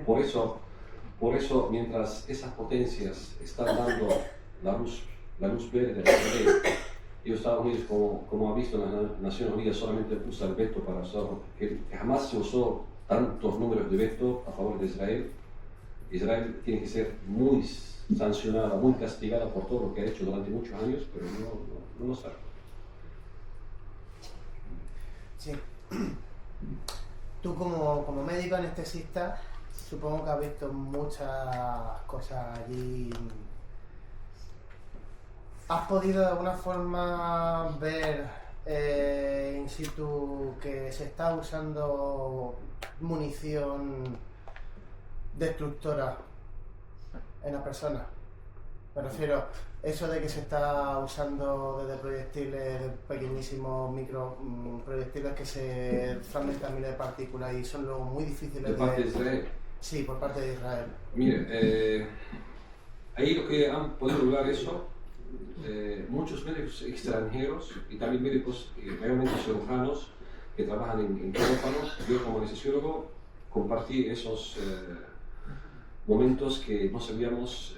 Por eso, mientras esas potencias están dando la luz verde a Israel, y Estados Unidos, como ha visto en las Naciones Unidas, solamente usa el veto para usar, que jamás se usó tantos números de veto a favor de Israel. Israel tiene que ser muy sancionada, muy castigada por todo lo que ha hecho durante muchos años, pero no lo sabe. Sí. Tú como médico anestesista, supongo que has visto muchas cosas allí. ¿Has podido de alguna forma ver in situ que se está usando munición destructora en las personas? Me refiero, eso de que se está usando desde proyectiles, pequeñísimos proyectiles que se fragmentan miles de partículas y son luego muy difíciles ¿De parte de Israel? Sí, por parte de Israel. Mire, ahí lo que han podido lograr eso, muchos médicos extranjeros y también médicos realmente cirujanos que trabajan en quirófanos, yo como anestesiólogo compartí esos momentos que no sabíamos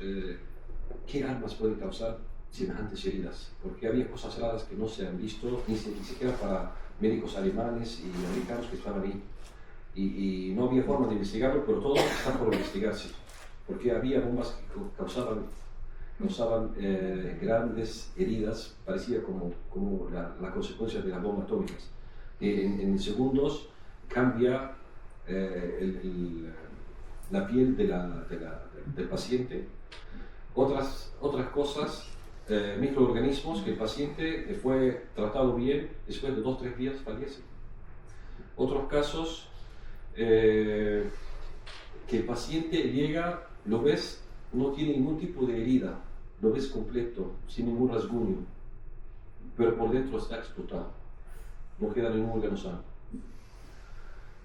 qué armas pueden causar semejantes heridas, porque había cosas raras que no se han visto ni siquiera para médicos alemanes y americanos que estaban ahí. Y no había forma de investigarlo, pero todo está por investigarse, porque había bombas que causaban grandes heridas, parecía como la consecuencia de las bombas atómicas. En segundos cambia la piel del paciente. Otras cosas, microorganismos que el paciente fue tratado bien, después de 2 o 3 días fallece. Otros casos, que el paciente llega, lo ves, no tiene ningún tipo de herida, lo ves completo, sin ningún rasguño, pero por dentro está explotado, no queda ningún órgano sano.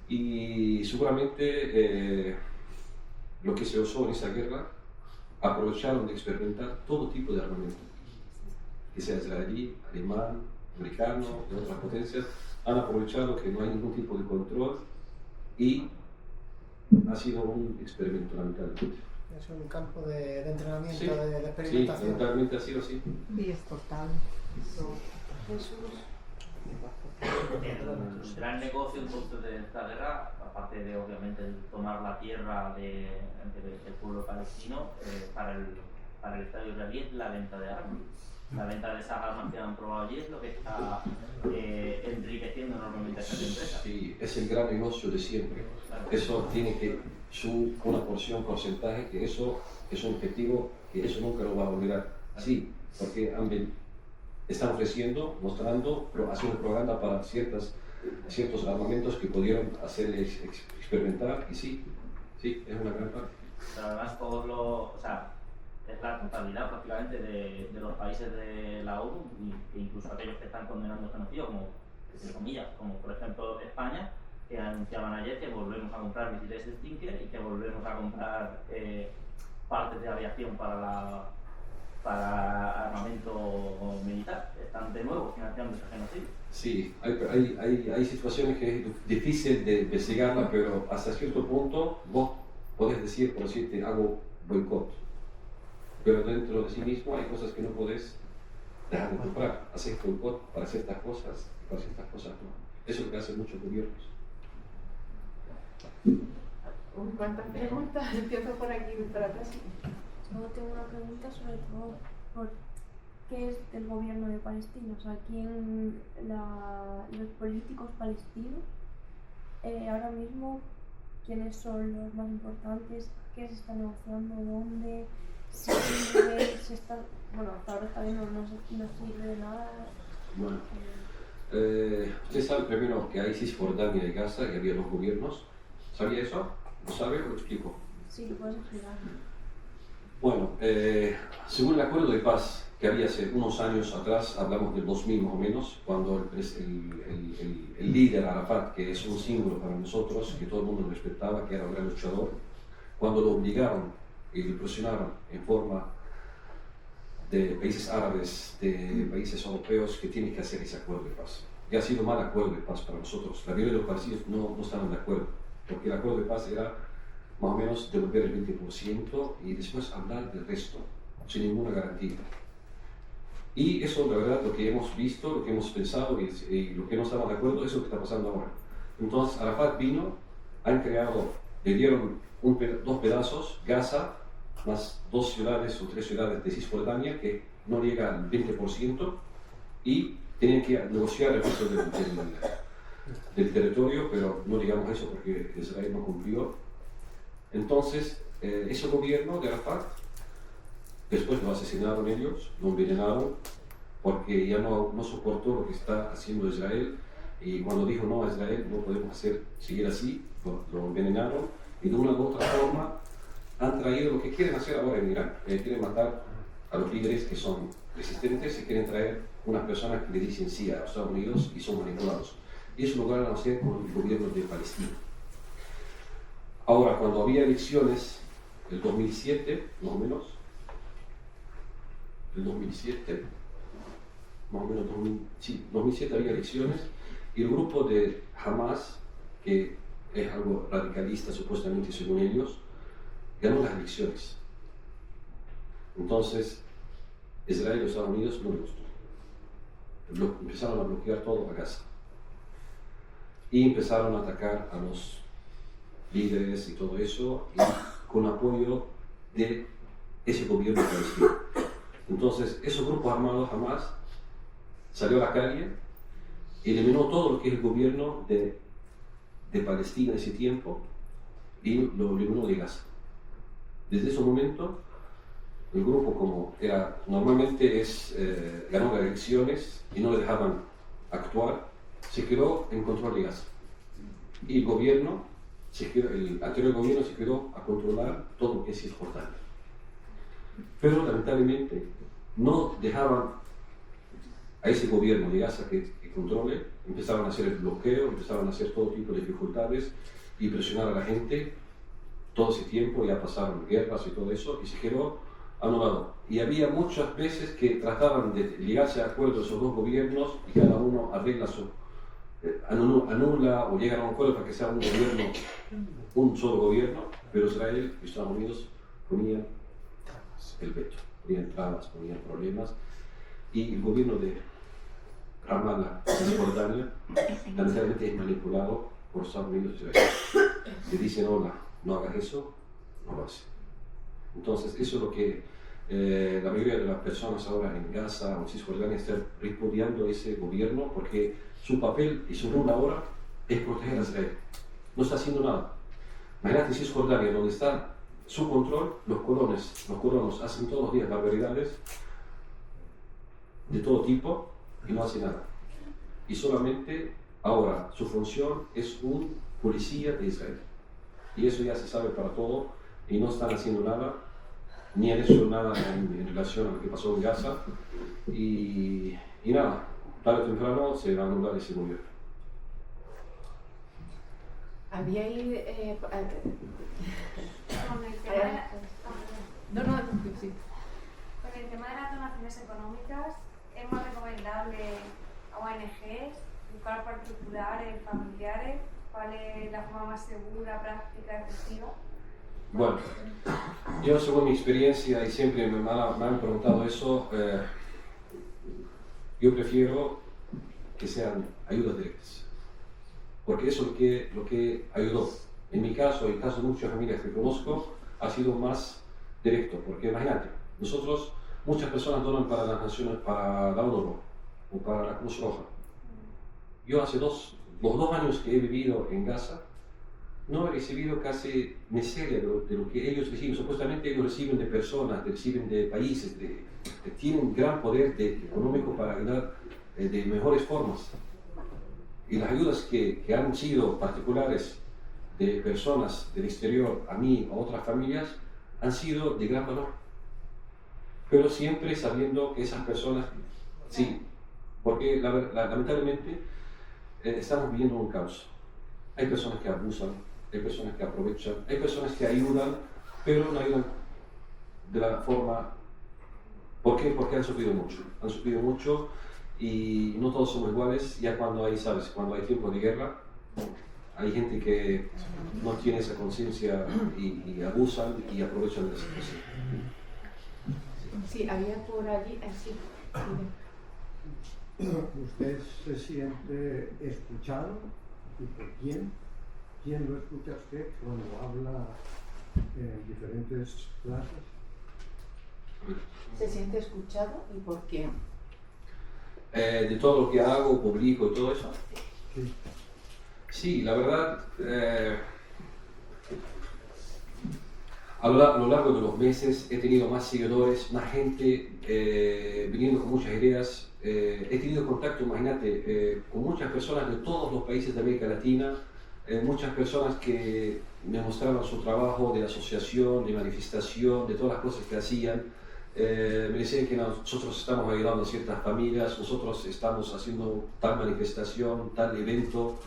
Y seguramente lo que se usó en esa guerra, aprovecharon de experimentar todo tipo de armamento, que sea israelí, alemán, americano, de otras potencias, han aprovechado que no hay ningún tipo de control y ha sido un experimento lamentablemente. Es un campo de entrenamiento, Sí, de experimentación. sí, lamentablemente ha sido así. Y es total. El gran negocio entonces de esta guerra, aparte de obviamente tomar la tierra del pueblo palestino, para el Estado israelí es la venta de armas. La venta de esas armas que han probado allí es lo que está enriqueciendo enormemente a estas empresas. Sí, es el gran negocio de siempre. Eso tiene que una porcentaje, que eso es un objetivo, que eso nunca lo va a olvidar. Sí, porque están ofreciendo, mostrando, haciendo propaganda para ciertos armamentos que pudieron hacerles experimentar, y sí, es una gran parte. Pero además es la totalidad prácticamente de los países de la ONU, e incluso aquellos que están condenando el genocidio, como, entre comillas, como por ejemplo España, que anunciaban ayer que volvemos a comprar misiles Stinger y que volvemos a comprar partes de aviación para armamento militar. Están de nuevo financiando ese genocidio. Sí, hay situaciones que es difícil de investigarlas, pero hasta cierto punto vos podés decir, por decirte, hago boicot. Pero dentro de sí mismo hay cosas que no podés dejar de comprar. Haces boicot para ciertas cosas y para ciertas cosas no. Eso es lo que hacen muchos gobiernos. ¿Cuántas preguntas? Empiezo por aquí para atrás. Yo tengo una pregunta sobre todo por qué es del gobierno de Palestina, o sea, los políticos palestinos ahora mismo, quiénes son los más importantes, qué se está negociando, dónde, si se está, bueno, hasta ahora está bien, no sirve de nada. Bueno, usted sabe primero que hay Cisjordania y Gaza y había 2 gobiernos. ¿Sabía eso? ¿Lo sabe o lo explico? Sí, lo puedes explicar. Bueno, según el acuerdo de paz que que había hace unos años atrás, hablamos del 2000 más o menos, cuando el líder Arafat, que es un símbolo para nosotros, que todo el mundo lo respetaba, que era un gran luchador, cuando lo obligaron y lo presionaron en forma de países árabes, de países europeos, que tienen que hacer ese acuerdo de paz. Y ha sido un mal acuerdo de paz para nosotros. La mayoría de los palestinos no estaban de acuerdo, porque el acuerdo de paz era más o menos devolver el 20% y después hablar del resto, sin ninguna garantía. Y eso, la verdad, lo que hemos visto, lo que hemos pensado y lo que no estamos de acuerdo, es lo que está pasando ahora. Entonces, Arafat vino, han creado, le dieron dos pedazos, Gaza, más 2 ciudades o 3 ciudades de Cisjordania, que no llega al 20%, y tenían que negociar el resto del territorio, pero no digamos eso porque Israel no cumplió. Entonces, ese gobierno de Arafat, después lo asesinaron ellos, lo envenenaron, porque ya no soportó lo que está haciendo Israel, y cuando dijo no a Israel, no podemos seguir así, lo envenenaron, y de una u otra forma han traído lo que quieren hacer ahora en Irán. Quieren matar a los líderes que son resistentes y quieren traer unas personas que le dicen sí a Estados Unidos y son manipulados. Y eso lo van a hacer con el gobierno de Palestina. Ahora, cuando había elecciones, el 2007, más o menos, el 2007, más o menos, 2007 había elecciones, y el grupo de Hamas, que es algo radicalista supuestamente según ellos, ganó las elecciones. Entonces, Israel y los Estados Unidos no le gustó. Empezaron a bloquear todo a Gaza. Y empezaron a atacar a los líderes y todo eso, y con apoyo de ese gobierno palestino. Entonces, esos grupos armados Hamas salió a la calle y eliminó todo lo que es el gobierno de Palestina en ese tiempo y lo eliminó de Gaza. Desde ese momento, el grupo, como era normalmente, ganó las elecciones y no le dejaban actuar, se quedó en control de Gaza. Y el gobierno, el anterior gobierno se quedó a controlar todo lo que es Cisjordania. Pero lamentablemente no dejaban a ese gobierno de Gaza que controle, empezaron a hacer el bloqueo, empezaron a hacer todo tipo de dificultades y presionar a la gente todo ese tiempo, ya pasaron guerras y todo eso, y se quedó anulado. Y había muchas veces que trataban de llegarse a acuerdos esos dos gobiernos y cada uno arregla anula o llegan a un acuerdo para que sea un gobierno, un solo gobierno, pero Israel y Estados Unidos ponían el veto, ponían trabas, ponían problemas, y el gobierno de Ramallah, Cisjordania, lamentablemente es manipulado por Estados Unidos y Israel. Le dicen hola, no hagas eso, no lo hace. Entonces, eso es lo que la mayoría de las personas ahora en Gaza o en Cisjordania están repudiando ese gobierno, porque su papel y su rol ahora es proteger a Israel. No está haciendo nada. Imagínate en Cisjordania, donde está su control, los colonos hacen todos los días barbaridades de todo tipo y no hacen nada. Y solamente ahora su función es un policía de Israel. Y eso ya se sabe para todo, y no están haciendo nada, ni han hecho nada en relación a lo que pasó en Gaza, y nada, tarde o temprano se va a anular ese gobierno. Había ahí... Con el tema sí. Con el tema de las donaciones económicas, es más recomendable a ONGs, buscar particulares, familiares. ¿Cuál es la forma más segura, práctica, efectiva? Bueno, yo según mi experiencia, y siempre me han preguntado eso, yo prefiero que sean ayudas directas, porque eso es lo que ayudó. En mi caso, y en el caso de muchas familias que conozco, ha sido más directo, porque imagínate, muchas personas donan para las naciones, para la ONU o para la Cruz Roja. Yo hace los 2 años que he vivido en Gaza, no he recibido casi miseria de lo que ellos reciben. Supuestamente ellos reciben de personas, reciben de países, tienen gran poder económico para ayudar de mejores formas. Y las ayudas que han sido particulares de personas del exterior a mí o a otras familias han sido de gran valor. pero siempre sabiendo que esas personas, sí, porque lamentablemente estamos viviendo un caos. Hay personas que abusan, hay personas que aprovechan, hay personas que ayudan, pero no ayudan de la forma... ¿Por qué? Porque han sufrido mucho y no todos somos iguales. Ya cuando hay, ¿sabes? Cuando hay tiempo de guerra, hay gente que no tiene esa conciencia y abusan y aprovechan de la situación. Sí, había por allí, así. ¿Usted se siente escuchado? ¿Y por quién? ¿Quién lo escucha usted cuando habla en diferentes clases? ¿Se siente escuchado y por quién? De todo lo que hago, publico y todo eso. Sí. Sí, la verdad, a lo largo de los meses he tenido más seguidores, más gente viniendo con muchas ideas. He tenido contacto, imagínate, con muchas personas de todos los países de América Latina, muchas personas que me mostraban su trabajo de asociación, de manifestación, de todas las cosas que hacían. Me decían que nosotros estamos ayudando a ciertas familias, nosotros estamos haciendo tal manifestación, tal evento.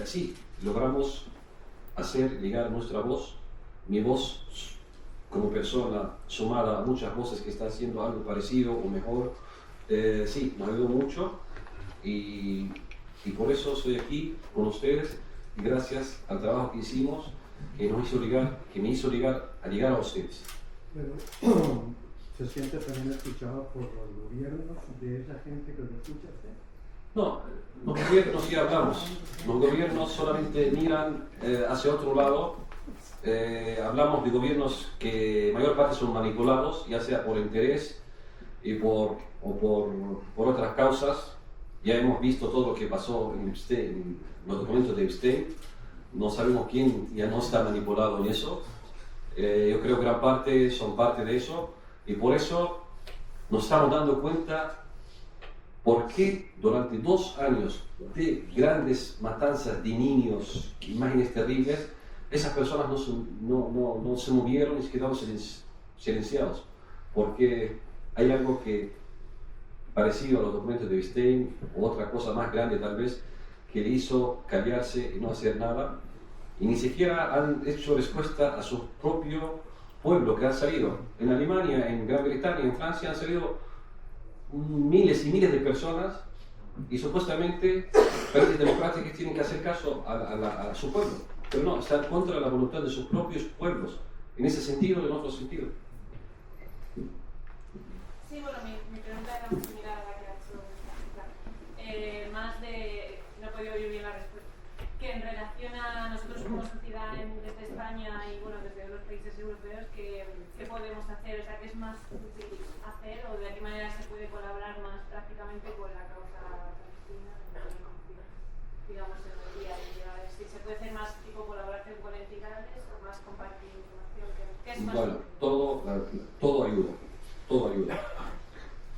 Sí, logramos hacer llegar nuestra voz, mi voz como persona sumada a muchas voces que están haciendo algo parecido o mejor. Sí, nos ayudó mucho y por eso estoy aquí con ustedes, gracias al trabajo que hicimos, que me hizo llegar a ustedes. Pero, ¿se siente también escuchado por los gobiernos de esa gente que lo escucha usted? No, los gobiernos sí hablamos. Los gobiernos solamente miran hacia otro lado. Hablamos de gobiernos que mayor parte son manipulados, ya sea por interés o por otras causas. Ya hemos visto todo lo que pasó en los documentos de Epstein. No sabemos quién ya no está manipulado en eso. Yo creo que gran parte son parte de eso y por eso nos estamos dando cuenta por qué durante 2 años de grandes matanzas de niños, imágenes terribles, esas personas no se movieron y se quedaron silenciados, porque hay algo que parecido a los documentos de Epstein o otra cosa más grande tal vez que le hizo callarse y no hacer nada. Y ni siquiera han hecho respuesta a su propio pueblo que han salido. En Alemania, en Gran Bretaña, en Francia han salido miles y miles de personas y supuestamente países democráticos tienen que hacer caso a su pueblo. Pero no, están contra la voluntad de sus propios pueblos. En ese sentido y en otro sentido. Sí, bueno, mi pregunta era muy similar a la que ha hecho más de... no he podido oír bien la respuesta. Que en relación a nosotros como sociedad desde España y bueno, desde los países europeos, ¿qué podemos hacer? O sea, ¿qué es más útil hacer o de qué manera se puede colaborar más prácticamente con la causa palestina? Digamos, en el día a día. Si se puede hacer más tipo colaboración con entidades o más compartir información. ¿Qué es más Bueno, útil? todo ayuda.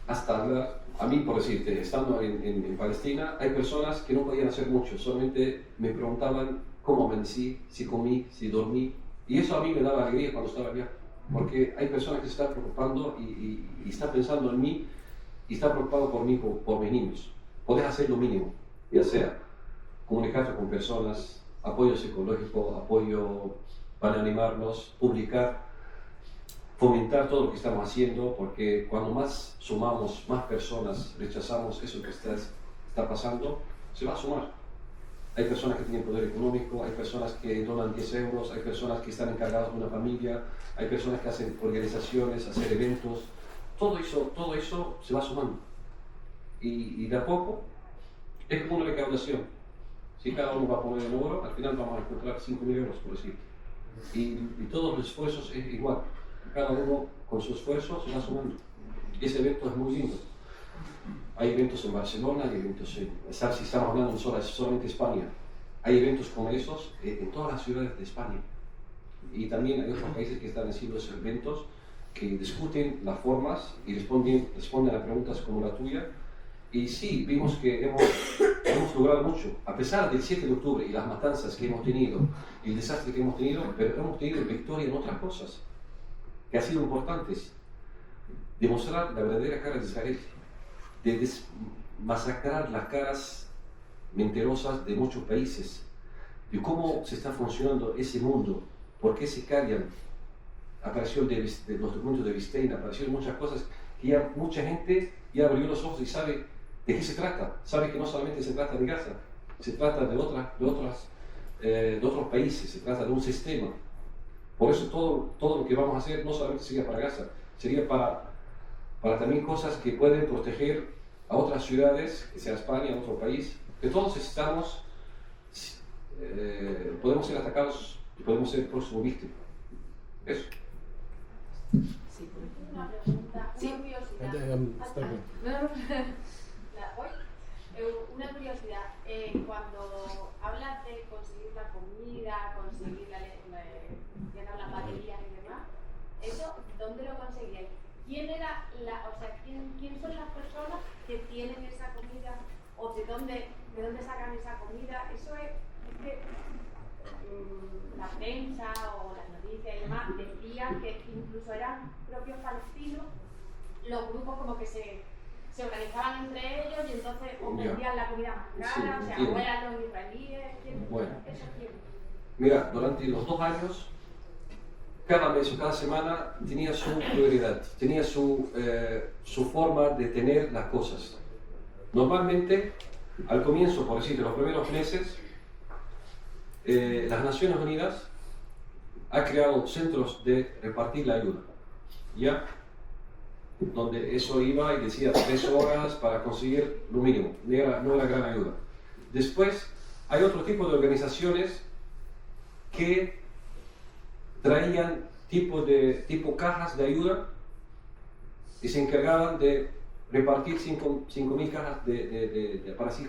Hasta hablar. A mí, por decirte, estando en Palestina, hay personas que no podían hacer mucho, solamente me preguntaban cómo amanecí, si comí, si dormí, y eso a mí me daba alegría cuando estaba allá, porque hay personas que se están preocupando y están pensando en mí, y están preocupados por mí, por mis niños. Podés hacer lo mínimo, ya sea comunicarte con personas, apoyo psicológico, apoyo para animarnos, publicar, fomentar todo lo que estamos haciendo, porque cuando más sumamos, más personas rechazamos eso que está pasando, se va a sumar. Hay personas que tienen poder económico, hay personas que donan 10 euros, hay personas que están encargadas de una familia, hay personas que hacen organizaciones, hacer eventos. Todo eso se va sumando. Y de a poco es como una recaudación. Si cada uno va a poner un euro, al final vamos a encontrar 5.000 euros, por decir. Y todos los esfuerzos es igual. Cada uno con su esfuerzo se va sumando. Ese evento es muy lindo. Hay eventos en Barcelona, hay eventos si estamos hablando solamente de España, hay eventos como esos en todas las ciudades de España. Y también hay otros países que están haciendo esos eventos que discuten las formas y responden a preguntas como la tuya. Y sí, vimos que hemos logrado mucho, a pesar del 7 de octubre y las matanzas que hemos tenido, y el desastre que hemos tenido, pero hemos tenido victoria en otras cosas que han sido importantes. de mostrar la verdadera cara de Israel, de masacrar las caras mentirosas de muchos países, de cómo se está funcionando ese mundo, por qué se callan. Apareció de los documentos de Stein, aparecieron muchas cosas que ya mucha gente ya abrió los ojos y sabe de qué se trata. Sabe que no solamente se trata de Gaza, se trata de otros países, se trata de un sistema. Por eso todo lo que vamos a hacer no solamente sería para Gaza, sería para también cosas que pueden proteger a otras ciudades, que sea España, otro país, que todos estamos, podemos ser atacados y podemos ser el próximo víctima. Eso. Sí, una pregunta, una curiosidad. Una curiosidad, cuando hablas de conseguir la comida, conseguir llenar las baterías y demás, ¿eso dónde lo conseguíais? ¿Quién son las personas que tienen esa comida o de dónde sacan esa comida? Eso es que la prensa o las noticias y demás decían que incluso eran propios palestinos, los grupos como que se organizaban entre ellos y entonces vendían la comida más cara, Sí, o eran los israelíes. Bueno. ¿Eso quién? Mira, durante los 2 años, cada mes o cada semana tenía su prioridad, tenía su forma de tener las cosas. Normalmente, al comienzo, por decir, de los primeros meses, las Naciones Unidas ha creado centros de repartir la ayuda, ¿ya? Donde eso iba y decía 3 horas para conseguir lo mínimo, no era gran ayuda. Después hay otro tipo de organizaciones que traían tipo cajas de ayuda y se encargaban de repartir 5.000 cajas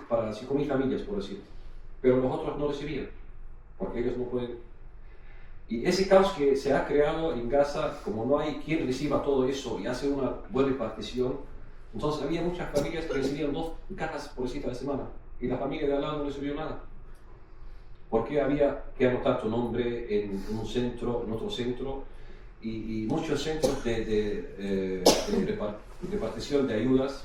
para 5.000 familias, por decir. Pero los otros no recibían, porque ellos no pueden. Y ese caos que se ha creado en Gaza, como no hay quien reciba todo eso y hace una buena repartición, entonces había muchas familias que recibían 2 cajas por visita a la semana y la familia de al lado no recibió nada. Porque había que anotar tu nombre en un centro, en otro centro, y muchos centros de repartición de ayudas,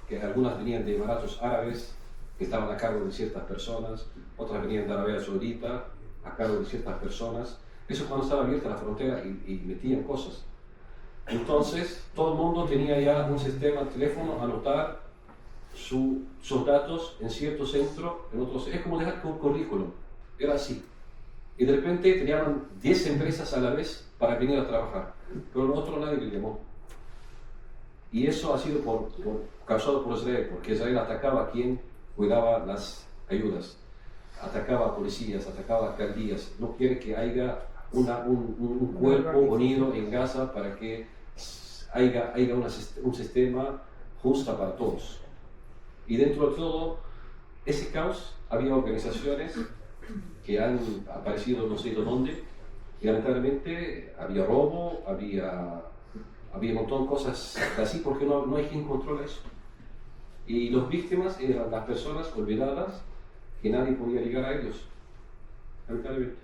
que algunas venían de Emiratos Árabes, que estaban a cargo de ciertas personas, otras venían de Arabia Saudita, a cargo de ciertas personas. Eso cuando estaba abierta la frontera y metían cosas. Entonces, todo el mundo tenía ya un sistema de teléfono, anotar sus datos en cierto centro, en otro. Es como dejar un currículum, era así. Y de repente tenían 10 empresas a la vez para venir a trabajar, pero lo otro nadie le llamó. Y eso ha sido causado por Israel, porque Israel atacaba a quien cuidaba las ayudas, atacaba a policías, atacaba a alcaldías, no quiere que haya un cuerpo unido en Gaza para que haya un sistema justo para todos. Y dentro de todo ese caos había organizaciones que han aparecido no sé de dónde, y lamentablemente había robo, había un montón de cosas así, porque no hay quien controle eso. Y las víctimas eran las personas olvidadas que nadie podía llegar a ellos, lamentablemente.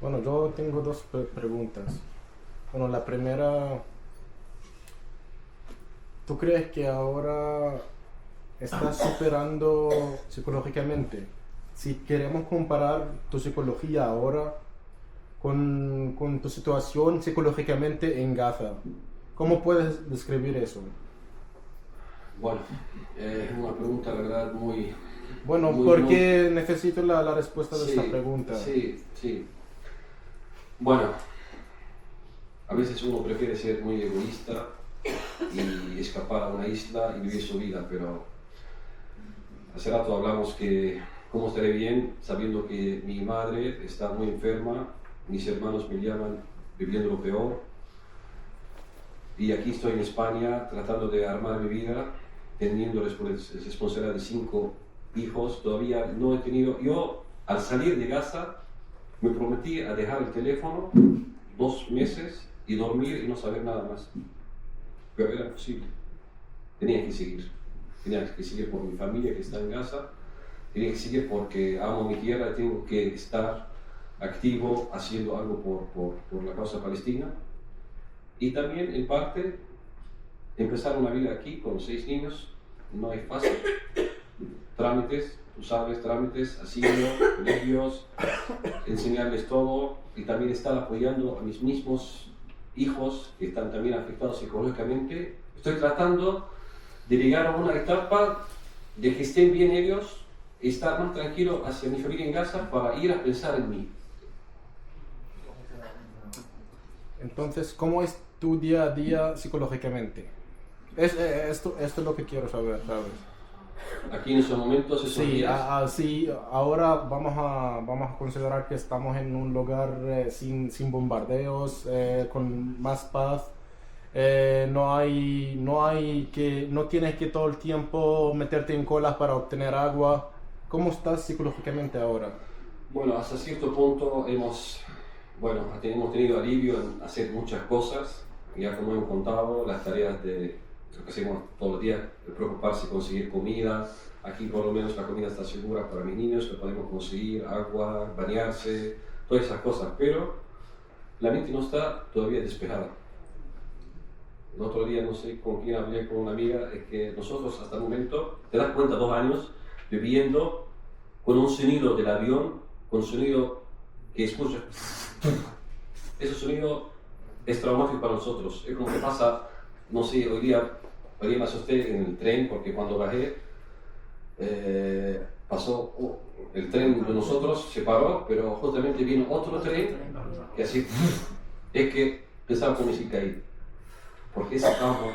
Bueno, yo tengo 2 preguntas. Bueno, la primera, ¿tú crees que ahora estás superando psicológicamente? Si queremos comparar tu psicología ahora con tu situación psicológicamente en Gaza, ¿cómo puedes describir eso? Bueno, es una pregunta, la verdad, muy... Bueno, porque necesito la respuesta de esta pregunta. Sí. Bueno, a veces uno prefiere ser muy egoísta y escapar a una isla y vivir su vida, pero hace rato hablamos que cómo estaré bien sabiendo que mi madre está muy enferma, mis hermanos me llaman viviendo lo peor, y aquí estoy en España tratando de armar mi vida, teniendo responsabilidad de 5 hijos. Todavía no he tenido. Yo, al salir de Gaza, me prometí a dejar el teléfono 2 meses y dormir y no saber nada más. Pero era imposible. Tenía que seguir por mi familia que está en Gaza, tenía que seguir porque amo mi tierra y tengo que estar activo haciendo algo por la causa palestina. Y también, en parte, empezar una vida aquí con 6 niños no es fácil. Trámites, tú sabes, trámites, asilo, colegios, enseñarles todo y también estar apoyando a mis mismos hijos que están también afectados psicológicamente. Estoy tratando de llegar a una etapa de que estén bien ellos y estar más tranquilo hacia mi familia en casa para ir a pensar en mí. Entonces, ¿cómo es tu día a día psicológicamente? Esto es lo que quiero saber, ¿sabes? Aquí en esos momentos, esos Sí, días. sí, ahora vamos a considerar que estamos en un lugar sin bombardeos, con más paz. No tienes que todo el tiempo meterte en colas para obtener agua. ¿Cómo estás psicológicamente ahora? Bueno, hasta cierto punto hemos tenido alivio en hacer muchas cosas. Ya como hemos contado, las tareas de lo que hacemos todos los días, de preocuparse de conseguir comida. Aquí por lo menos la comida está segura para mis niños, que podemos conseguir agua, bañarse, todas esas cosas. Pero la mente no está todavía despejada. El otro día, no sé con quién hablé, con una amiga, es que nosotros hasta el momento, te das cuenta, 2 años viviendo con un sonido del avión, con un sonido que escuchas. Ese sonido es traumático para nosotros. Es como que pasa, no sé, hoy día me asusté en el tren porque cuando bajé pasó el tren de nosotros, se paró, pero justamente vino otro tren que así, es que pensaba con música ahí. Porque ese campo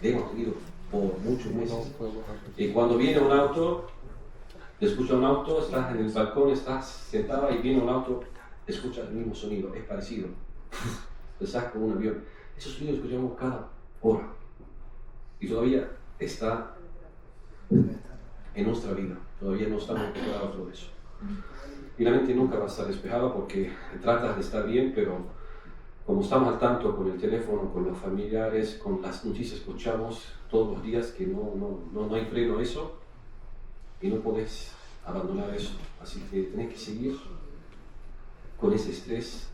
hemos tenido por muchos meses. Y cuando viene un auto, te escucha un auto, estás en el balcón, estás sentada y viene un auto, escucha el mismo sonido, es parecido. Pensás como un avión. Esos sonidos escuchamos cada hora. Y todavía está en nuestra vida. Todavía no estamos preparados por eso. Y la mente nunca va a estar despejada porque tratas de estar bien, pero como estamos al tanto con el teléfono, con los familiares, con las noticias que escuchamos todos los días, que no hay freno a eso, y no podés abandonar eso. Así que tenés que seguir con ese estrés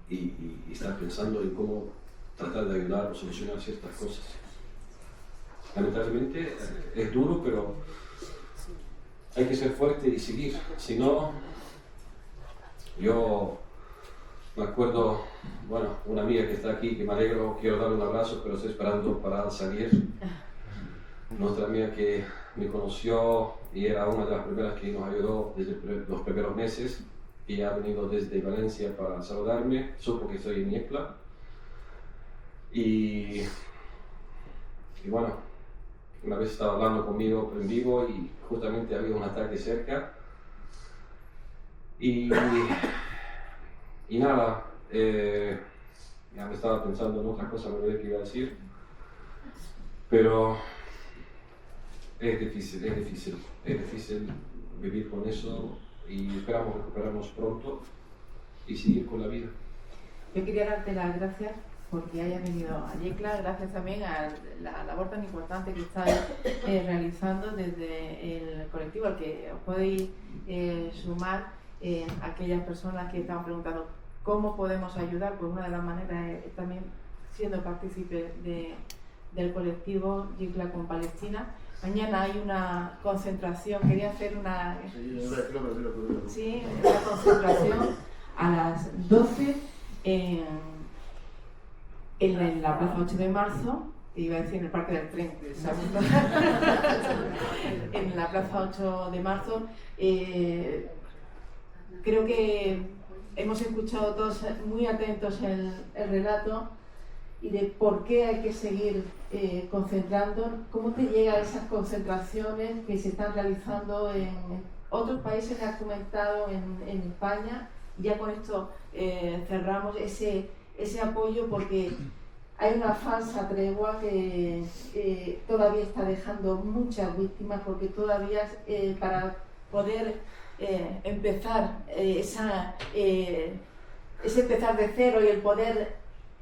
y estar pensando en cómo tratar de ayudar o solucionar ciertas cosas. Lamentablemente es duro, pero hay que ser fuerte y seguir. Si no, yo me acuerdo, bueno, una amiga que está aquí, que me alegro, quiero darle un abrazo, pero estoy esperando para salir. Nuestra amiga que me conoció y era una de las primeras que nos ayudó desde los primeros meses, y ha venido desde Valencia para saludarme, supo que estoy en Niepla. Y bueno, una vez estaba hablando conmigo en vivo y justamente había un ataque cerca. Y nada, ya me estaba pensando en otra cosa, me olvidé que iba a decir, pero es difícil vivir con eso y esperamos recuperarnos pronto y seguir con la vida. Yo quería darte las gracias porque hayas venido a Yecla, gracias también a la labor tan importante que estáis realizando desde el colectivo al que os podéis sumar. Aquellas personas que estaban preguntando cómo podemos ayudar, pues una de las maneras es también siendo partícipe del colectivo Yecla con Palestina. Mañana hay una concentración, quería hacer una concentración a las 12 en la Plaza 8 de Marzo, iba a decir en el Parque del Tren, en la Plaza 8 de Marzo. Creo que hemos escuchado todos muy atentos el relato y de por qué hay que seguir concentrando. ¿Cómo te llegan esas concentraciones que se están realizando en otros países? Has comentado en España. Ya con esto cerramos ese apoyo, porque hay una falsa tregua que todavía está dejando muchas víctimas, porque todavía para poder empezar ese empezar de cero y el poder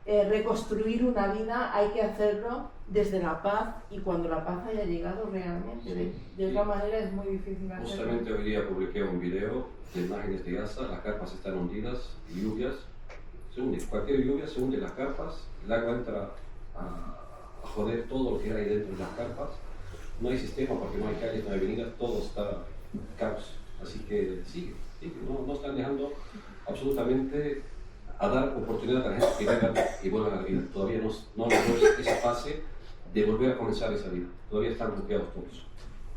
reconstruir una vida, hay que hacerlo desde la paz, y cuando la paz haya llegado realmente. De otra manera es muy difícil hacerlo. Justamente hoy día publiqué un video de imágenes de Gaza, las carpas están hundidas, lluvias, cualquier lluvia se hunde las carpas, el agua entra a joder todo lo que hay dentro de las carpas. No hay sistema porque no hay calles, no hay avenidas, todo está caos. Así que sigue, no están dejando absolutamente a dar oportunidad a la gente que vengan y vuelvan a la vida. Todavía no logramos esa fase de volver a comenzar esa vida. Todavía están bloqueados todos,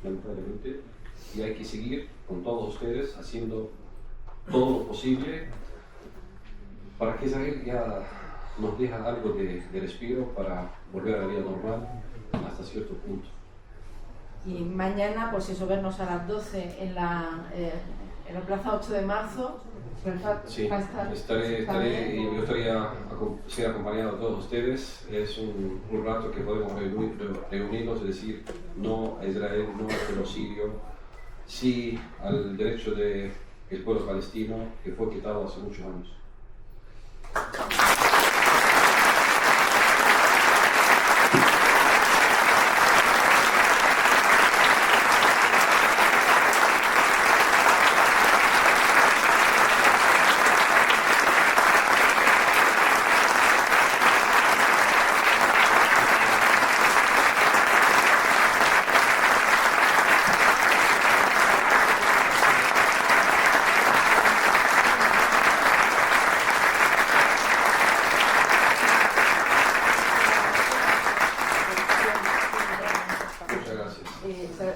lamentablemente. Y hay que seguir con todos ustedes haciendo todo lo posible para que Israel ya nos deje algo de respiro para volver a la vida normal hasta cierto punto. Y mañana, pues eso, vernos a las 12 en la plaza 8 de marzo. Sí, estaré y me gustaría ser acompañado de todos ustedes. Es un rato que podemos reunirnos y decir no a Israel, no al genocidio, sí al derecho del pueblo palestino que fue quitado hace muchos años.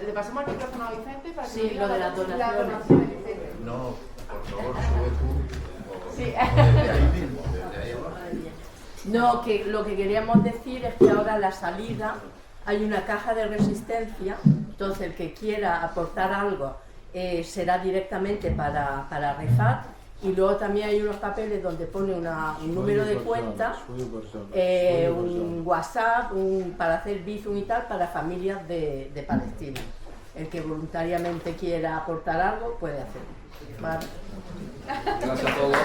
Le pasamos el micrófono a Vicente para que Sí, nos diga lo de las donaciones. donaciones, Vicente. No, por favor, sube tú. Sí. Desde ahí mismo, desde ahí abajo. No, que lo que queríamos decir es que ahora a la salida hay una caja de resistencia, entonces el que quiera aportar algo será directamente para Refat, y luego también hay unos papeles donde pone un número de cuenta, un WhatsApp, para hacer Bizum y tal para familias de Palestina. El que voluntariamente quiera aportar algo puede hacerlo. ¿Vale? Gracias a todos.